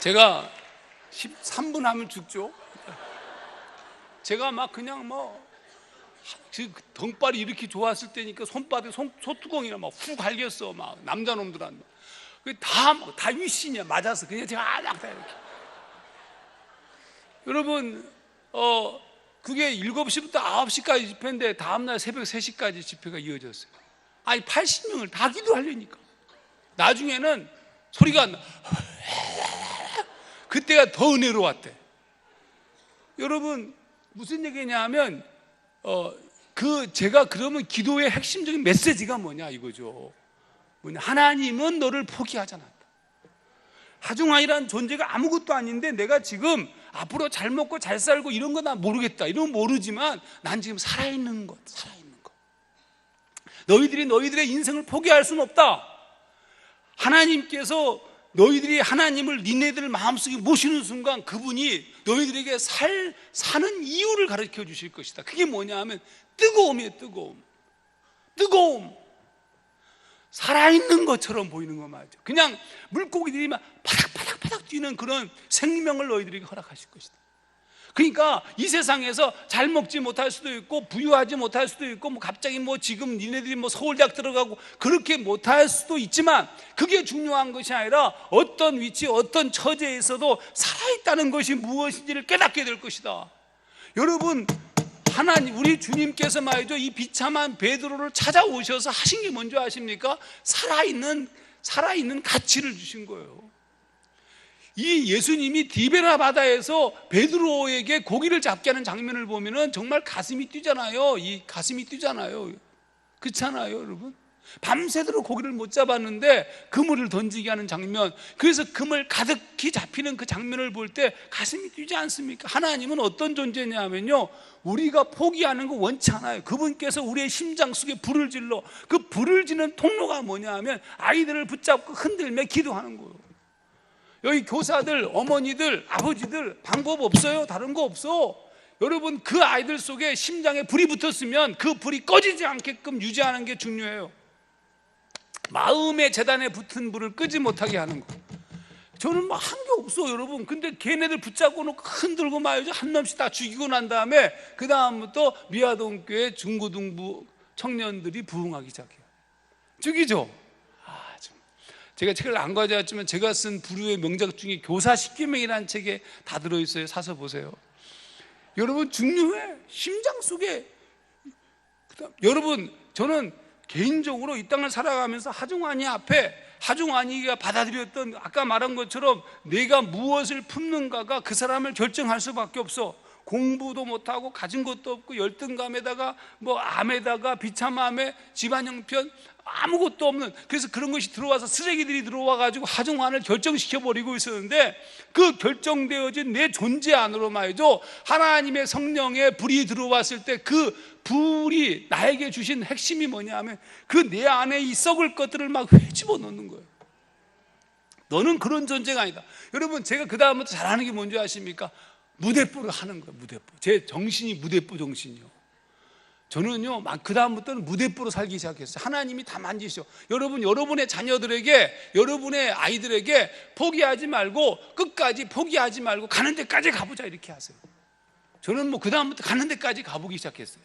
제가 13분 하면 죽죠. 제가 막 그냥 뭐 그 덩발이 이렇게 좋았을 때니까 손바닥에 소뚜껑이나 막 후 갈겼어. 막 남자 놈들한테 다 윗신이야. 맞아서 그냥 제가 다 이렇게. 여러분 그게 7시부터 9시까지 집회인데 다음날 새벽 3시까지 집회가 이어졌어요. 아니 80명을 다 기도하려니까. 나중에는 소리가 안 나. 그때가 더 은혜로웠대. 여러분 무슨 얘기냐 하면 제가 그러면 기도의 핵심적인 메시지가 뭐냐 이거죠. 하나님은 너를 포기하지 않았다. 하중아이라는 존재가 아무것도 아닌데 내가 지금 앞으로 잘 먹고 잘 살고 이런 거 난 모르겠다. 이런 거 모르지만 난 지금 살아있는 것. 너희들의 인생을 포기할 수는 없다. 하나님께서 너희들이 하나님을 니네들 마음속에 모시는 순간 그분이 너희들에게 사는 이유를 가르쳐 주실 것이다. 그게 뭐냐 하면 뜨거움이에요. 뜨거움. 살아있는 것처럼 보이는 거 말이죠. 그냥 물고기들이 막 파닥파닥 뛰는 그런 생명을 너희들에게 허락하실 것이다. 그러니까 이 세상에서 잘 먹지 못할 수도 있고 부유하지 못할 수도 있고 갑자기 지금 니네들이 서울대학 들어가고 그렇게 못할 수도 있지만 그게 중요한 것이 아니라 어떤 위치 어떤 처지에 있어도 살아있다는 것이 무엇인지를 깨닫게 될 것이다. 여러분 하나님 우리 주님께서 말이죠 이 비참한 베드로를 찾아오셔서 하신 게 뭔지 아십니까? 살아있는 가치를 주신 거예요. 이 예수님이 디베라 바다에서 베드로에게 고기를 잡게 하는 장면을 보면은 정말 가슴이 뛰잖아요. 그렇잖아요, 여러분. 밤새도록 고기를 못 잡았는데 그물을 던지게 하는 장면, 그래서 그물 가득히 잡히는 그 장면을 볼 때 가슴이 뛰지 않습니까? 하나님은 어떤 존재냐면요, 우리가 포기하는 거 원치 않아요. 그분께서 우리의 심장 속에 불을 질러, 그 불을 지는 통로가 뭐냐 하면 아이들을 붙잡고 흔들며 기도하는 거예요. 여기 교사들, 어머니들, 아버지들 방법 없어요? 다른 거 없어. 여러분 그 아이들 속에 심장에 불이 붙었으면 그 불이 꺼지지 않게끔 유지하는 게 중요해요. 마음의 재단에 붙은 불을 끄지 못하게 하는 거. 저는 한 게 없어 여러분. 근데 걔네들 붙잡고 놓고 흔들고 말이죠. 한 놈씩 다 죽이고 난 다음에 그 다음부터 미아동교회 중고등부 청년들이 부흥하기 시작해요. 죽이죠. 제가 책을 안 가져왔지만 제가 쓴 불후의 명작 중에 교사 10계명이라는 책에 다 들어있어요. 사서 보세요. 여러분 중요해. 심장 속에. 여러분 저는 개인적으로 이 땅을 살아가면서 하중아니 앞에 하중아니가 받아들였던 아까 말한 것처럼 내가 무엇을 품는가가 그 사람을 결정할 수밖에 없어. 공부도 못하고 가진 것도 없고 열등감에다가 암에다가 비참함에 집안 형편 아무것도 없는, 그래서 그런 것이 들어와서 쓰레기들이 들어와가지고 하중환을 결정시켜버리고 있었는데 그 결정되어진 내 존재 안으로 말이죠 하나님의 성령의 불이 들어왔을 때 그 불이 나에게 주신 핵심이 뭐냐 하면 그 내 안에 이 썩을 것들을 막 회집어 넣는 거예요. 너는 그런 존재가 아니다. 여러분 제가 그 다음부터 잘하는 게 뭔지 아십니까? 무대뽀를 하는 거예요. 무대뽀. 제 정신이 무대뽀 정신이요. 저는요 그 다음부터는 무대뽀로 살기 시작했어요. 하나님이 다 만지셔. 여러분 여러분의 자녀들에게, 여러분의 아이들에게 포기하지 말고 끝까지 포기하지 말고 가는 데까지 가보자 이렇게 하세요. 저는 그 다음부터 가는 데까지 가보기 시작했어요.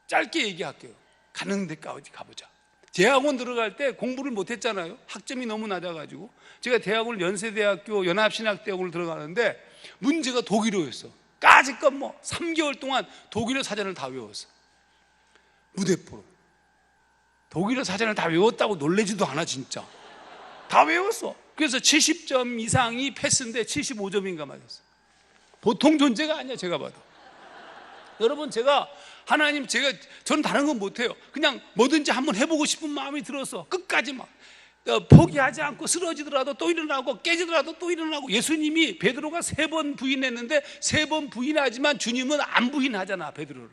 짧게 얘기할게요. 가는 데까지 가보자. 대학원 들어갈 때 공부를 못했잖아요. 학점이 너무 낮아가지고. 제가 대학원을 연세대학교 연합신학대학원을 들어가는데 문제가 독일어였어. 까짓것 3개월 동안 독일어 사전을 다 외웠어. 무대뽀로. 독일어 사전을 다 외웠다고 놀래지도 않아 진짜. 다 외웠어. 그래서 70점 이상이 패스인데 75점인가 맞았어. 보통 존재가 아니야 제가 봐도. 여러분 저는 다른 건 못해요. 그냥 뭐든지 한번 해보고 싶은 마음이 들어서 끝까지 포기하지 않고 쓰러지더라도 또 일어나고 깨지더라도 또 일어나고. 예수님이 베드로가 3번 부인했는데 3번 부인하지만 주님은 안 부인하잖아 베드로를.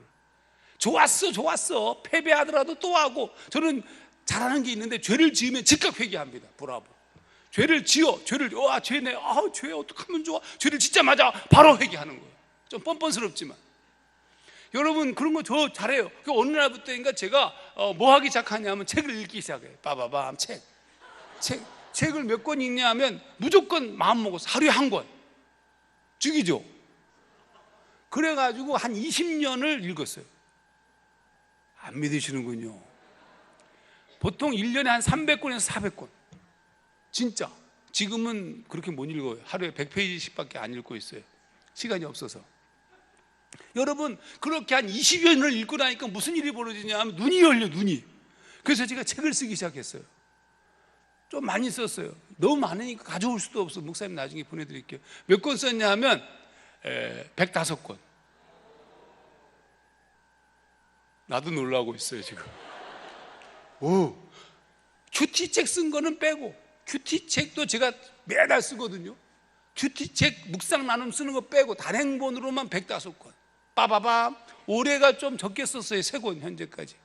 좋았어 패배하더라도 또 하고. 저는 잘하는 게 있는데 죄를 지으면 즉각 회개합니다. 브라보. 죄를 죄네 죄 어떡하면 좋아. 죄를 짓자마자 바로 회개하는 거예요. 좀 뻔뻔스럽지만 여러분 그런 거 저 잘해요. 어느 날부터인가 제가 뭐 하기 시작하냐면 책을 읽기 시작해요. 빠바밤 책을 몇 권 읽냐면 무조건 마음 먹어서 하루에 한 권. 죽이죠. 그래가지고 한 20년을 읽었어요. 안 믿으시는군요. 보통 1년에 한 300권에서 400권. 진짜 지금은 그렇게 못 읽어요. 하루에 100페이지씩밖에 안 읽고 있어요. 시간이 없어서. 여러분, 그렇게 한 20여 년을 읽고 나니까 무슨 일이 벌어지냐 하면 눈이 열려, 눈이. 그래서 제가 책을 쓰기 시작했어요. 좀 많이 썼어요. 너무 많으니까 가져올 수도 없어. 목사님 나중에 보내드릴게요. 몇 권 썼냐 하면 105권. 나도 놀라고 있어요 지금. 오, 큐티책 쓴 거는 빼고, 큐티책도 제가 매달 쓰거든요. 큐티책 묵상 나눔 쓰는 거 빼고 단행본으로만 105권. 빠바밤. 올해가 좀 적게 썼어요. 3권 현재까지.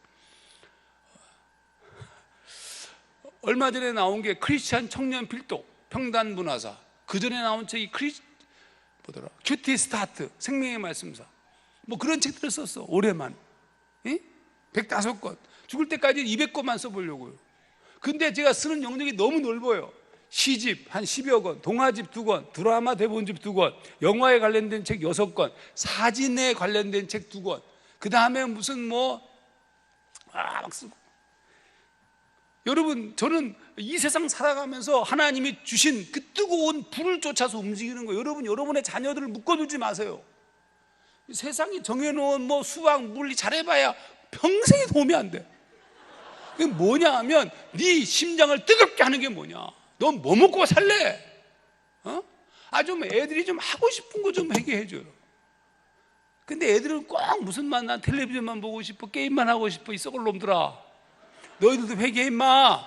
얼마 전에 나온 게 크리스찬 청년 필독 평단문화사. 그 전에 나온 책이 큐티 스타트 생명의 말씀사. 뭐 그런 책들을 썼어. 올해만 105권. 죽을 때까지 200권만 써보려고요. 근데 제가 쓰는 영역이 너무 넓어요. 시집 한 10여 권, 동화집 2권, 드라마 대본집 2권, 영화에 관련된 책 6권, 사진에 관련된 책 2권, 그 다음에 무슨 막 쓰고. 여러분, 저는 이 세상 살아가면서 하나님이 주신 그 뜨거운 불을 쫓아서 움직이는 거예요. 여러분, 여러분의 자녀들을 묶어두지 마세요. 세상이 정해놓은 수학, 물리 잘해봐야 평생에 도움이 안 돼. 그게 뭐냐 하면 네 심장을 뜨겁게 하는 게 뭐냐. 넌 뭐 먹고 살래? 좀 애들이 좀 하고 싶은 거 좀 하게 해줘요. 근데 애들은 꼭 무슨 난 텔레비전만 보고 싶어, 게임만 하고 싶어. 이 썩을 놈들아, 너희들도 회개해 임마.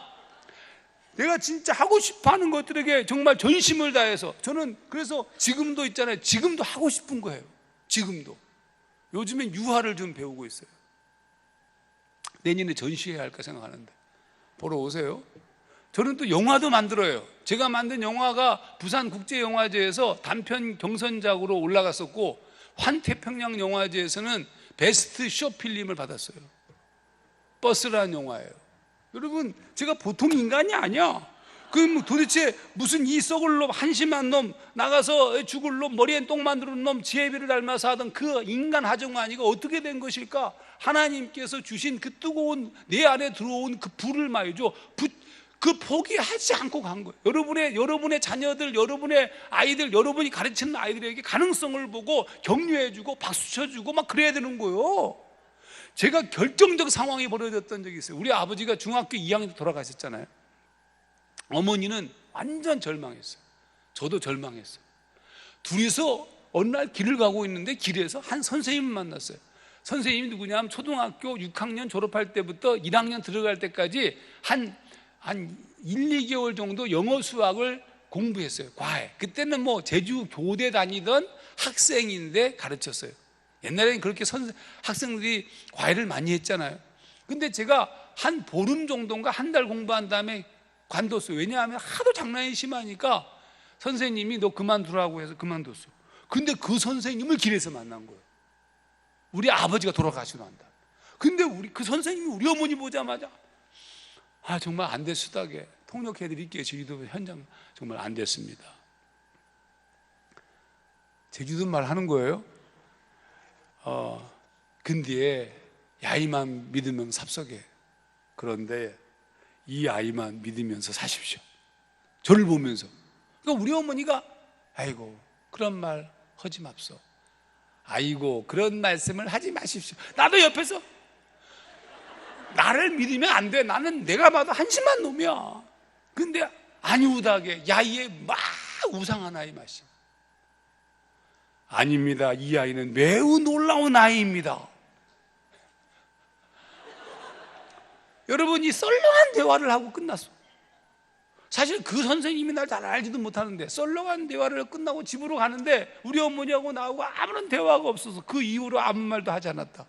내가 진짜 하고 싶어 하는 것들에게 정말 전심을 다해서. 저는 그래서 지금도 있잖아요. 지금도 하고 싶은 거예요. 지금도. 요즘엔 유화를 좀 배우고 있어요. 내년에 전시해야 할까 생각하는데 보러 오세요. 저는 또 영화도 만들어요. 제가 만든 영화가 부산국제영화제에서 단편 경선작으로 올라갔었고, 환태평양 영화제에서는 베스트 쇼필름을 받았어요. 버스라는 영화예요. 여러분, 제가 보통 인간이 아니야. 그럼 도대체 무슨 이 썩을 놈, 한심한 놈, 나가서 죽을 놈, 머리엔 똥 만드는 놈, 지혜비를 닮아서 하던 그 인간 하정환이가 어떻게 된 것일까? 하나님께서 주신 그 뜨거운 내 안에 들어온 그 불을 말이죠. 그 포기하지 않고 간 거예요. 여러분의 자녀들, 여러분의 아이들, 여러분이 가르치는 아이들에게 가능성을 보고 격려해주고 박수 쳐주고 막 그래야 되는 거예요. 제가 결정적 상황이 벌어졌던 적이 있어요. 우리 아버지가 중학교 2학년 때 돌아가셨잖아요. 어머니는 완전 절망했어요. 저도 절망했어요. 둘이서 어느 날 길을 가고 있는데 길에서 한 선생님을 만났어요. 선생님이 누구냐면 초등학교 6학년 졸업할 때부터 1학년 들어갈 때까지 한 1, 2개월 정도 영어 수학을 공부했어요. 과외. 그때는 제주 교대 다니던 학생인데 가르쳤어요. 옛날에는 그렇게 학생들이 과외를 많이 했잖아요. 근데 제가 한 보름 정도인가 한 달 공부한 다음에 관뒀어요. 왜냐하면 하도 장난이 심하니까 선생님이 너 그만두라고 해서 그만뒀어요. 근데 그 선생님을 길에서 만난 거예요. 우리 아버지가 돌아가시고 난다. 근데 그 선생님이 우리 어머니 보자마자 정말 안 됐으다게 통역해 드릴게요. 제주도 현장 정말 안 됐습니다. 제주도 말 하는 거예요. 근데 야이만 믿으면 삽석해. 그런데 이 아이만 믿으면서 사십시오. 저를 보면서. 그러니까 우리 어머니가 아이고 그런 말 하지 맙소. 아이고 그런 말씀을 하지 마십시오. 나도 옆에서 나를 믿으면 안 돼. 나는 내가 봐도 한심한 놈이야. 근데 아니우다게 야이에 막 우상한 아이 마시. 아닙니다. 이 아이는 매우 놀라운 아이입니다. 여러분, 이 썰렁한 대화를 하고 끝났어. 사실 그 선생님이 날 잘 알지도 못하는데 썰렁한 대화를 끝나고 집으로 가는데 우리 어머니하고 나하고 아무런 대화가 없어서 그 이후로 아무 말도 하지 않았다.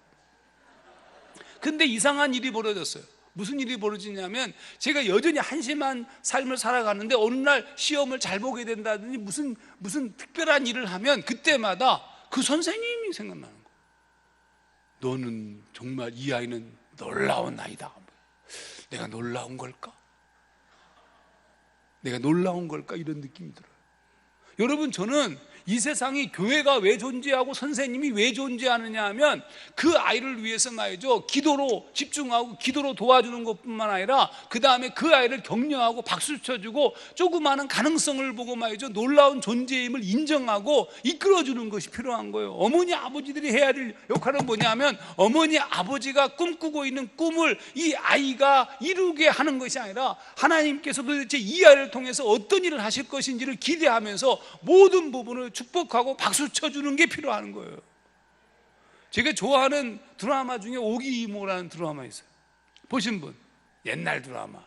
근데 이상한 일이 벌어졌어요. 무슨 일이 벌어지냐면 제가 여전히 한심한 삶을 살아가는데 어느 날 시험을 잘 보게 된다든지 무슨 특별한 일을 하면 그때마다 그 선생님이 생각나는 거예요. 너는 정말 이 아이는 놀라운 아이다. 내가 놀라운 걸까? 내가 놀라운 걸까? 이런 느낌이 들어요. 여러분, 저는 이 세상이 교회가 왜 존재하고 선생님이 왜 존재하느냐 하면 그 아이를 위해서 말이죠, 기도로 집중하고 기도로 도와주는 것뿐만 아니라 그 다음에 그 아이를 격려하고 박수 쳐주고 조그마한 가능성을 보고 말이죠, 놀라운 존재임을 인정하고 이끌어주는 것이 필요한 거예요. 어머니 아버지들이 해야 될 역할은 뭐냐면 어머니 아버지가 꿈꾸고 있는 꿈을 이 아이가 이루게 하는 것이 아니라 하나님께서 도대체 이 아이를 통해서 어떤 일을 하실 것인지를 기대하면서 모든 부분을 축복하고 박수 쳐주는 게 필요한 거예요. 제가 좋아하는 드라마 중에 오기 이모라는 드라마 있어요. 보신 분? 옛날 드라마.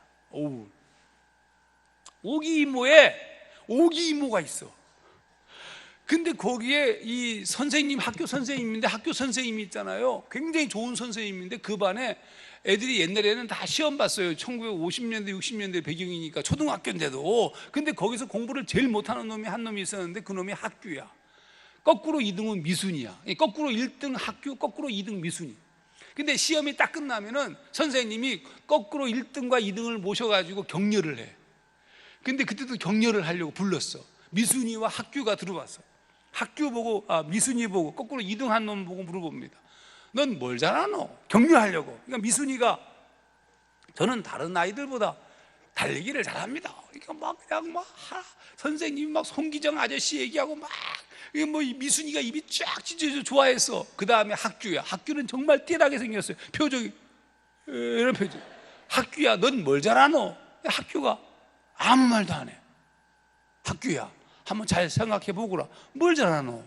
오기 이모에 오기 이모가 있어. 근데 거기에 이 선생님, 학교 선생님인데, 학교 선생님이 있잖아요. 굉장히 좋은 선생님인데 그 반에 애들이 옛날에는 다 시험 봤어요. 1950년대 60년대 배경이니까 초등학교인데도. 근데 거기서 공부를 제일 못하는 놈이 한 놈이 있었는데 그 놈이 학규야. 거꾸로 2등은 미순이야. 거꾸로 1등 학규, 거꾸로 2등 미순이. 근데 시험이 딱 끝나면은 선생님이 거꾸로 1등과 2등을 모셔가지고 격려를 해. 근데 그때도 격려를 하려고 불렀어. 미순이와 학규가 들어왔어. 학규 보고, 미순이 보고 거꾸로 2등 한 놈 보고 물어봅니다. 넌 뭘 잘하노? 격려하려고. 그러니까 미순이가 저는 다른 아이들보다 달리기를 잘합니다. 그러니까 선생님이 막 송기정 아저씨 얘기하고 막 미순이가 입이 쫙 찢어져 좋아했어. 그 다음에 학규야. 학규는 정말 띠하게 생겼어요. 표정이 이런 표정. 학규야, 넌 뭘 잘하노? 학규가 아무 말도 안 해. 학규야, 한번 잘 생각해 보거라. 뭘 잘하노?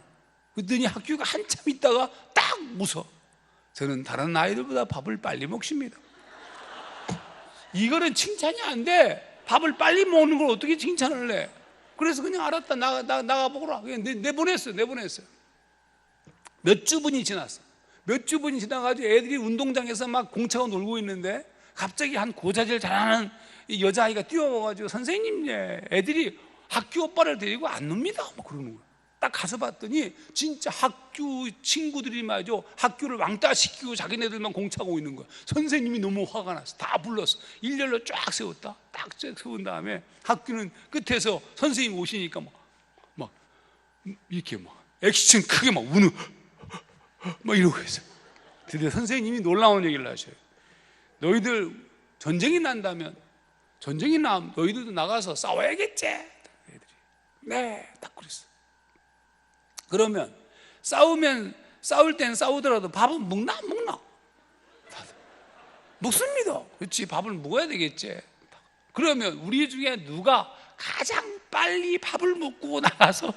그랬더니 학규가 한참 있다가 딱 웃어. 저는 다른 아이들보다 밥을 빨리 먹습니다. 이거는 칭찬이 안 돼. 밥을 빨리 먹는 걸 어떻게 칭찬을 해? 그래서 그냥 알았다, 나가보거라. 그냥 내보냈어요. 몇 주분이 지났어. 몇 주분이 지나가지고 애들이 운동장에서 막 공차고 놀고 있는데 갑자기 한 고자질 잘하는 여자아이가 뛰어와가지고 선생님, 애들이 학교 오빠를 데리고 안 놉니다. 뭐 그러는 거야. 딱 가서 봤더니 진짜 학교 친구들이 말이죠, 학교를 왕따 시키고 자기네들만 공차고 있는 거야. 선생님이 너무 화가 났어. 다 불렀어. 일렬로 쫙 세웠다. 딱 세운 다음에 학교는 끝에서 선생님 오시니까 막 이렇게 액션 크게 우는 막 이러고 있어. 드디어 선생님이 놀라운 얘기를 하셔요. 너희들 전쟁이 난다면, 전쟁이 나면 너희들도 나가서 싸워야겠지. 애들이 네, 딱 그랬어. 그러면 싸울 땐 싸우더라도 밥은 먹나 안 먹나? 먹습니다. 그렇지, 밥을 먹어야 되겠지. 그러면 우리 중에 누가 가장 빨리 밥을 먹고 나가서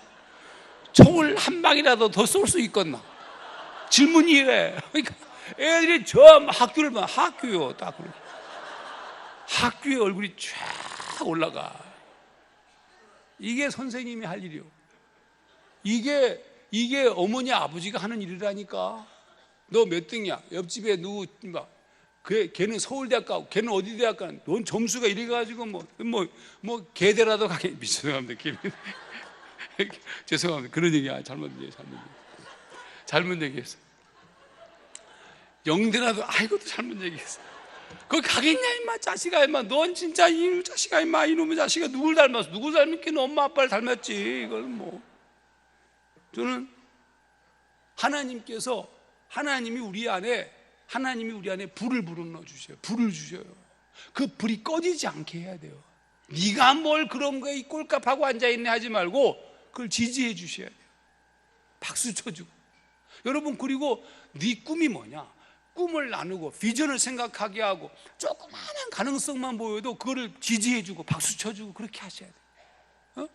총을 한 방이라도 더 쏠 수 있겠나? 질문이 이래. 그러니까 애들이 저 학교를 봐. 학교요. 딱 그래. 학교의 얼굴이 쫙 올라가. 이게 선생님이 할 일이요. 이게 어머니 아버지가 하는 일이라니까. 너 몇 등이야? 옆집에 누구 걔는 서울대학 가고 걔는 어디 대학 가는? 넌 점수가 이래 가지고 개대라도 가게. 죄송합니다. 죄송합니다. 그런 얘기야. 잘못 얘기했어. 영대라도 아이고 잘못 얘기했어. 거기 가겠냐 임마 자식아 임마. 넌 진짜 이 자식아 임마, 이놈의 자식아 누굴 닮았어? 누굴 닮았긴 엄마 아빠를 닮았지. 이건 저는 하나님이 우리 안에 불을 불어넣어 주셔요. 불을 주셔요. 그 불이 꺼지지 않게 해야 돼요. 네가 뭘 그런 거에 꼴값하고 앉아있네 하지 말고 그걸 지지해 주셔야 돼요. 박수 쳐주고. 여러분, 그리고 네 꿈이 뭐냐? 꿈을 나누고 비전을 생각하게 하고 조그마한 가능성만 보여도 그거를 지지해 주고 박수 쳐주고 그렇게 하셔야 돼요.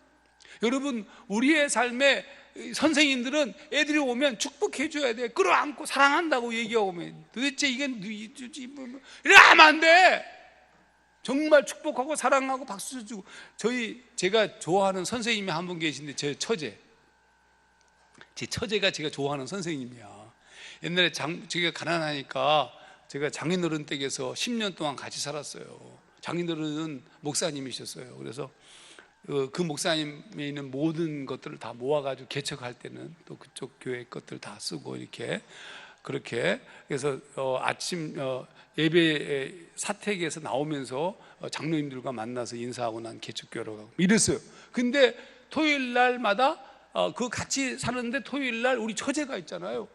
여러분, 우리의 삶에 선생님들은 애들이 오면 축복해 줘야 돼. 끌어안고 사랑한다고 얘기하고 오면 도대체 이게 이러면 안 돼. 정말 축복하고 사랑하고 박수 쳐주고. 제가 좋아하는 선생님이 한 분 계신데 제 처제가 제가 좋아하는 선생님이야. 옛날에 제가 가난하니까 제가 장인어른 댁에서 10년 동안 같이 살았어요. 장인어른은 목사님이셨어요. 그래서 그 목사님이 있는 모든 것들을 다 모아가지고 개척할 때는 또 그쪽 교회 것들 다 쓰고 그렇게 그래서 아침 예배 사택에서 나오면서 장로님들과 만나서 인사하고 난 개척교회로 가고 이랬어요. 근데 토요일 날마다 그 같이 사는데 토요일 날 우리 처제가 있잖아요.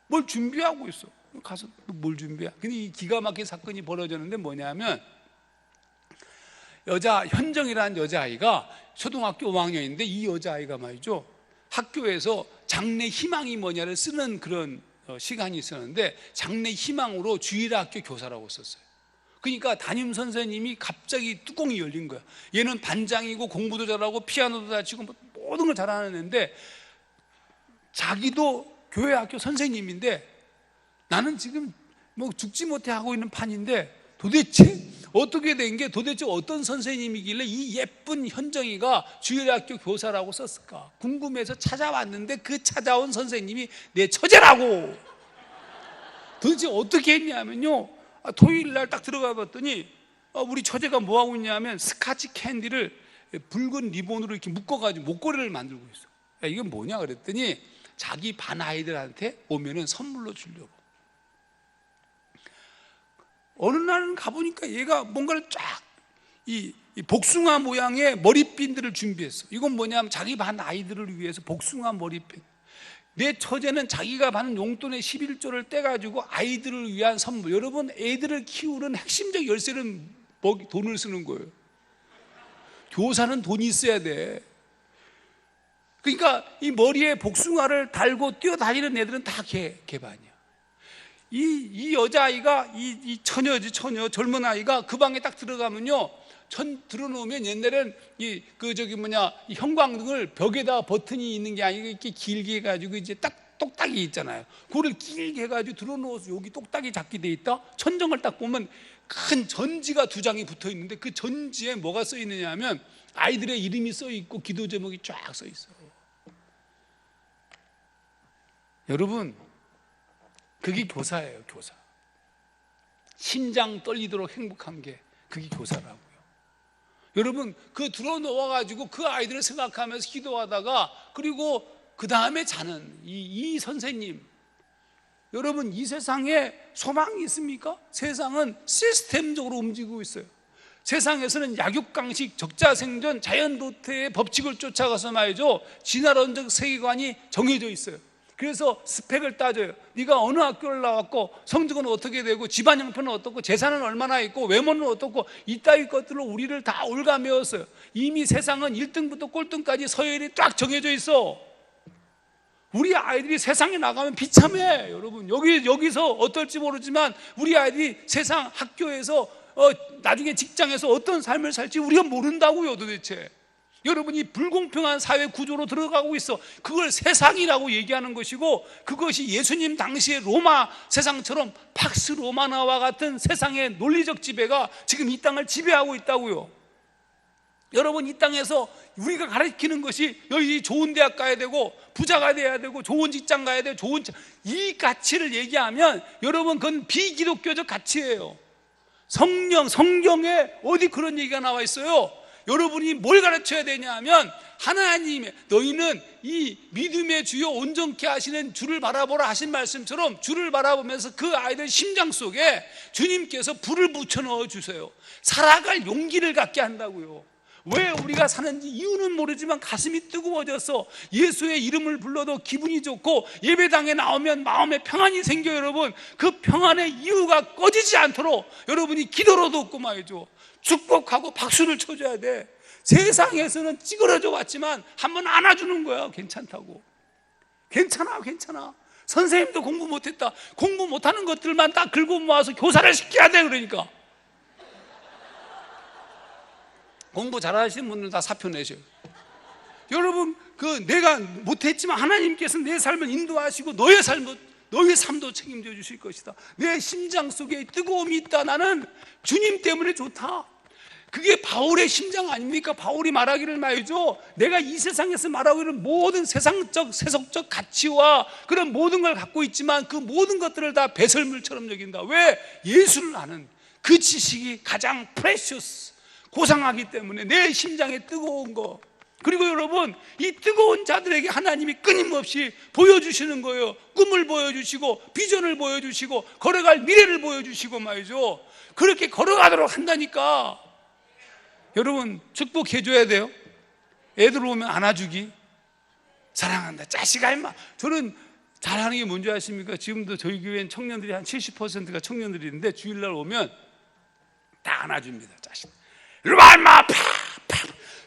뭘 준비하고 있어. 가서 뭘 준비해? 근데 이 기가 막힌 사건이 벌어졌는데 뭐냐면 현정이라는 여자아이가 초등학교 5학년인데 이 여자아이가 말이죠, 학교에서 장래 희망이 뭐냐를 쓰는 그런 시간이 있었는데 장래 희망으로 주일학교 교사라고 썼어요. 그러니까 담임 선생님이 갑자기 뚜껑이 열린 거야. 얘는 반장이고 공부도 잘하고 피아노도 잘 치고 모든 걸 잘하는 애인데 자기도 교회 학교 선생님인데 나는 지금 뭐 죽지 못해 하고 있는 판인데 도대체 어떻게 된 게, 도대체 어떤 선생님이길래 이 예쁜 현정이가 주일학교 교사라고 썼을까 궁금해서 찾아왔는데 그 찾아온 선생님이 내 처제라고. 도대체 어떻게 했냐면요, 토요일 날 딱 들어가 봤더니 우리 처제가 뭐 하고 있냐면 스카치 캔디를 붉은 리본으로 이렇게 묶어가지고 목걸이를 만들고 있어. 야, 이건 뭐냐 그랬더니 자기 반 아이들한테 오면은 선물로 주려고. 어느 날은 가보니까 얘가 뭔가를 쫙 이 복숭아 모양의 머리핀들을 준비했어. 이건 뭐냐면 자기 반 아이들을 위해서 복숭아 머리핀. 내 처제는 자기가 받는 용돈의 11조를 떼가지고 아이들을 위한 선물. 여러분, 애들을 키우는 핵심적 열쇠는 돈을 쓰는 거예요. 교사는 돈이 있어야 돼. 그러니까 이 머리에 복숭아를 달고 뛰어다니는 애들은 다 개반이야. 이 여자아이가 이 처녀지, 젊은 아이가 그 방에 딱 들어가면요, 들어놓으면 옛날엔 이 형광등을 벽에다 버튼이 있는 게 아니고 이렇게 길게 해가지고 이제 딱 똑딱이 있잖아요. 그거를 길게 해가지고 들어놓아서 여기 똑딱이 잡게 돼 있다. 천정을 딱 보면 큰 전지가 2장이 붙어 있는데 그 전지에 뭐가 써 있느냐 하면 아이들의 이름이 써 있고 기도 제목이 쫙 써 있어. 여러분, 그게 교사예요, 교사. 심장 떨리도록 행복한 게 그게 교사라고요. 여러분, 그 들어놓아가지고 그 아이들을 생각하면서 기도하다가 그리고 그 다음에 자는 이 선생님. 여러분, 이 세상에 소망이 있습니까? 세상은 시스템적으로 움직이고 있어요. 세상에서는 약육강식, 적자생존, 자연도태의 법칙을 쫓아가서 말이죠, 진화론적 세계관이 정해져 있어요. 그래서 스펙을 따져요. 네가 어느 학교를 나왔고 성적은 어떻게 되고 집안 형편은 어떻고 재산은 얼마나 있고 외모는 어떻고 이따위 것들로 우리를 다 올가매었어요. 이미 세상은 1등부터 꼴등까지 서열이 딱 정해져 있어. 우리 아이들이 세상에 나가면 비참해. 여러분, 여기서 어떨지 모르지만 우리 아이들이 세상 학교에서 나중에 직장에서 어떤 삶을 살지 우리가 모른다고요, 도대체. 여러분이 불공평한 사회 구조로 들어가고 있어. 그걸 세상이라고 얘기하는 것이고, 그것이 예수님 당시의 로마 세상처럼 팍스 로마나와 같은 세상의 논리적 지배가 지금 이 땅을 지배하고 있다고요. 여러분, 이 땅에서 우리가 가르치는 것이 여기 좋은 대학 가야 되고 부자가 돼야 되고 좋은 직장 가야 되고 이 가치를 얘기하면 여러분, 그건 비기독교적 가치예요. 성경에 어디 그런 얘기가 나와 있어요? 여러분이 뭘 가르쳐야 되냐 하면 하나님의, 너희는 이 믿음의 주요 온전케 하시는 주를 바라보라 하신 말씀처럼 주를 바라보면서 그 아이들 심장 속에 주님께서 불을 붙여 넣어 주세요. 살아갈 용기를 갖게 한다고요. 왜 우리가 사는지 이유는 모르지만 가슴이 뜨거워져서 예수의 이름을 불러도 기분이 좋고 예배당에 나오면 마음에 평안이 생겨요. 여러분, 그 평안의 이유가 꺼지지 않도록 여러분이 기도로도 없고 말이죠, 축복하고 박수를 쳐줘야 돼. 세상에서는 찌그러져 왔지만 한번 안아주는 거야. 괜찮다고. 괜찮아. 선생님도 공부 못했다. 공부 못하는 것들만 딱 긁어 모아서 교사를 시켜야 돼. 그러니까 공부 잘하시는 분들 다 사표 내셔요. 여러분, 내가 못했지만 하나님께서 내 삶을 인도하시고 너의 삶도 책임져 주실 것이다. 내 심장 속에 뜨거움이 있다. 나는 주님 때문에 좋다. 그게 바울의 심장 아닙니까? 바울이 말하기를 말이죠, 내가 이 세상에서 말하기를 모든 세상적 세속적 가치와 그런 모든 걸 갖고 있지만 그 모든 것들을 다 배설물처럼 여긴다. 왜? 예수를 아는 그 지식이 가장 프레셔스, 고상하기 때문에 내 심장에 뜨거운 거. 그리고 여러분, 이 뜨거운 자들에게 하나님이 끊임없이 보여주시는 거예요. 꿈을 보여주시고 비전을 보여주시고 걸어갈 미래를 보여주시고 말이죠. 그렇게 걸어가도록 한다니까. 여러분, 축복해줘야 돼요. 애들 오면 안아주기. 사랑한다. 자식아 임마. 저는 잘하는 게 뭔지 아십니까? 지금도 저희 교회엔 청년들이 한 70%가 청년들인데 주일날 오면 다 안아줍니다. 자식 이리 와 임마. 팍!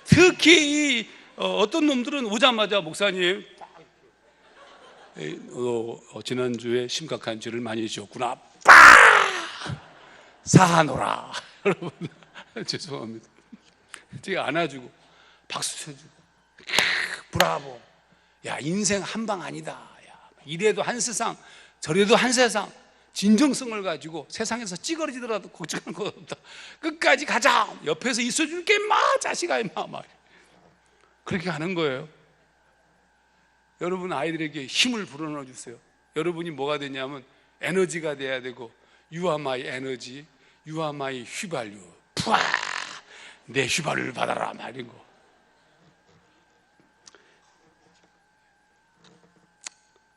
특히 어떤 놈들은 오자마자 목사님 지난주에 심각한 죄를 많이 지었구나. 빡! 사하노라. 여러분 죄송합니다. 제가 안아주고 박수 쳐주고 브라보. 야 인생 한방 아니다. 야, 이래도 한 세상 저래도 한 세상. 진정성을 가지고 세상에서 찌그러지더라도 걱정할 것 없다. 끝까지 가자. 옆에서 있어줄게 임마. 자식아 임마. 막 그렇게 하는 거예요. 여러분 아이들에게 힘을 불어넣어 주세요. 여러분이 뭐가 되냐면 에너지가 돼야 되고 You are my energy, You are my 휘발유. 푸아 내 휘발유를 받아라 말인 거.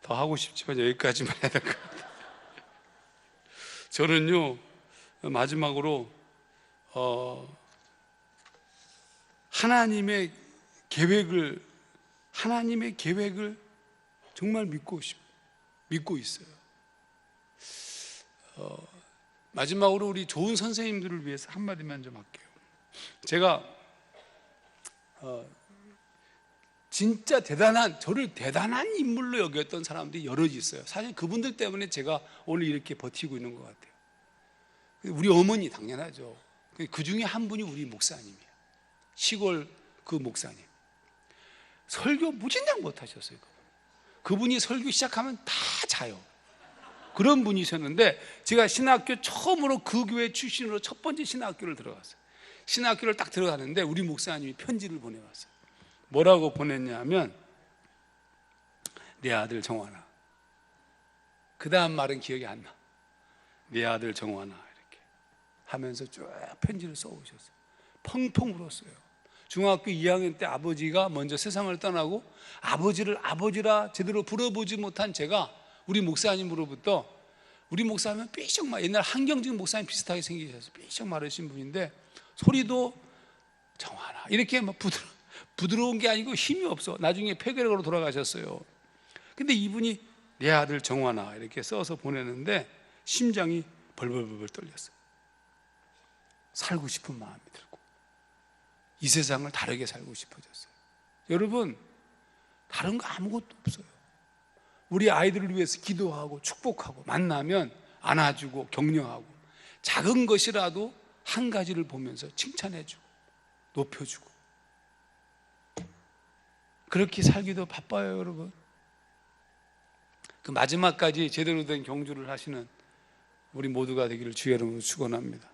더 하고 싶지만 여기까지만 해야 될 것 같아요. 저는요 마지막으로 하나님의 계획을 정말 믿고 있어요. 마지막으로 우리 좋은 선생님들을 위해서 한마디만 좀 할게요. 제가 진짜 저를 대단한 인물로 여겼던 사람들이 여럿이 있어요. 사실 그분들 때문에 제가 오늘 이렇게 버티고 있는 것 같아요. 우리 어머니 당연하죠. 그 중에 한 분이 우리 목사님이에요. 시골 그 목사님. 설교 무진장 못하셨어요. 그분이 설교 시작하면 다 자요. 그런 분이셨는데 제가 신학교 처음으로 그 교회 출신으로 첫 번째 신학교를 들어갔어요. 신학교를 딱 들어가는데 우리 목사님이 편지를 보내왔어요. 뭐라고 보냈냐면 내 아들 정환아. 그 다음 말은 기억이 안 나. 내 아들 정환아 이렇게 하면서 쭉 편지를 써오셨어요. 펑펑 울었어요. 중학교 2학년 때 아버지가 먼저 세상을 떠나고 아버지를 아버지라 제대로 불러보지 못한 제가 우리 목사님으로부터, 우리 목사님은 삐쩍 옛날 한경직 목사님 비슷하게 생기셨어요. 삐쩍 마르신 분인데 소리도 정환아 이렇게 막 부드러운 게 아니고 힘이 없어. 나중에 폐결핵으로 돌아가셨어요. 근데 이분이 내 아들 정환아 이렇게 써서 보내는데 심장이 벌벌벌 떨렸어요. 살고 싶은 마음이 들고 이 세상을 다르게 살고 싶어졌어요. 여러분 다른 거 아무것도 없어요. 우리 아이들을 위해서 기도하고 축복하고 만나면 안아주고 격려하고 작은 것이라도 한 가지를 보면서 칭찬해주고 높여주고 그렇게 살기도 바빠요. 여러분 그 마지막까지 제대로 된 경주를 하시는 우리 모두가 되기를 주의 이름으로 축원합니다.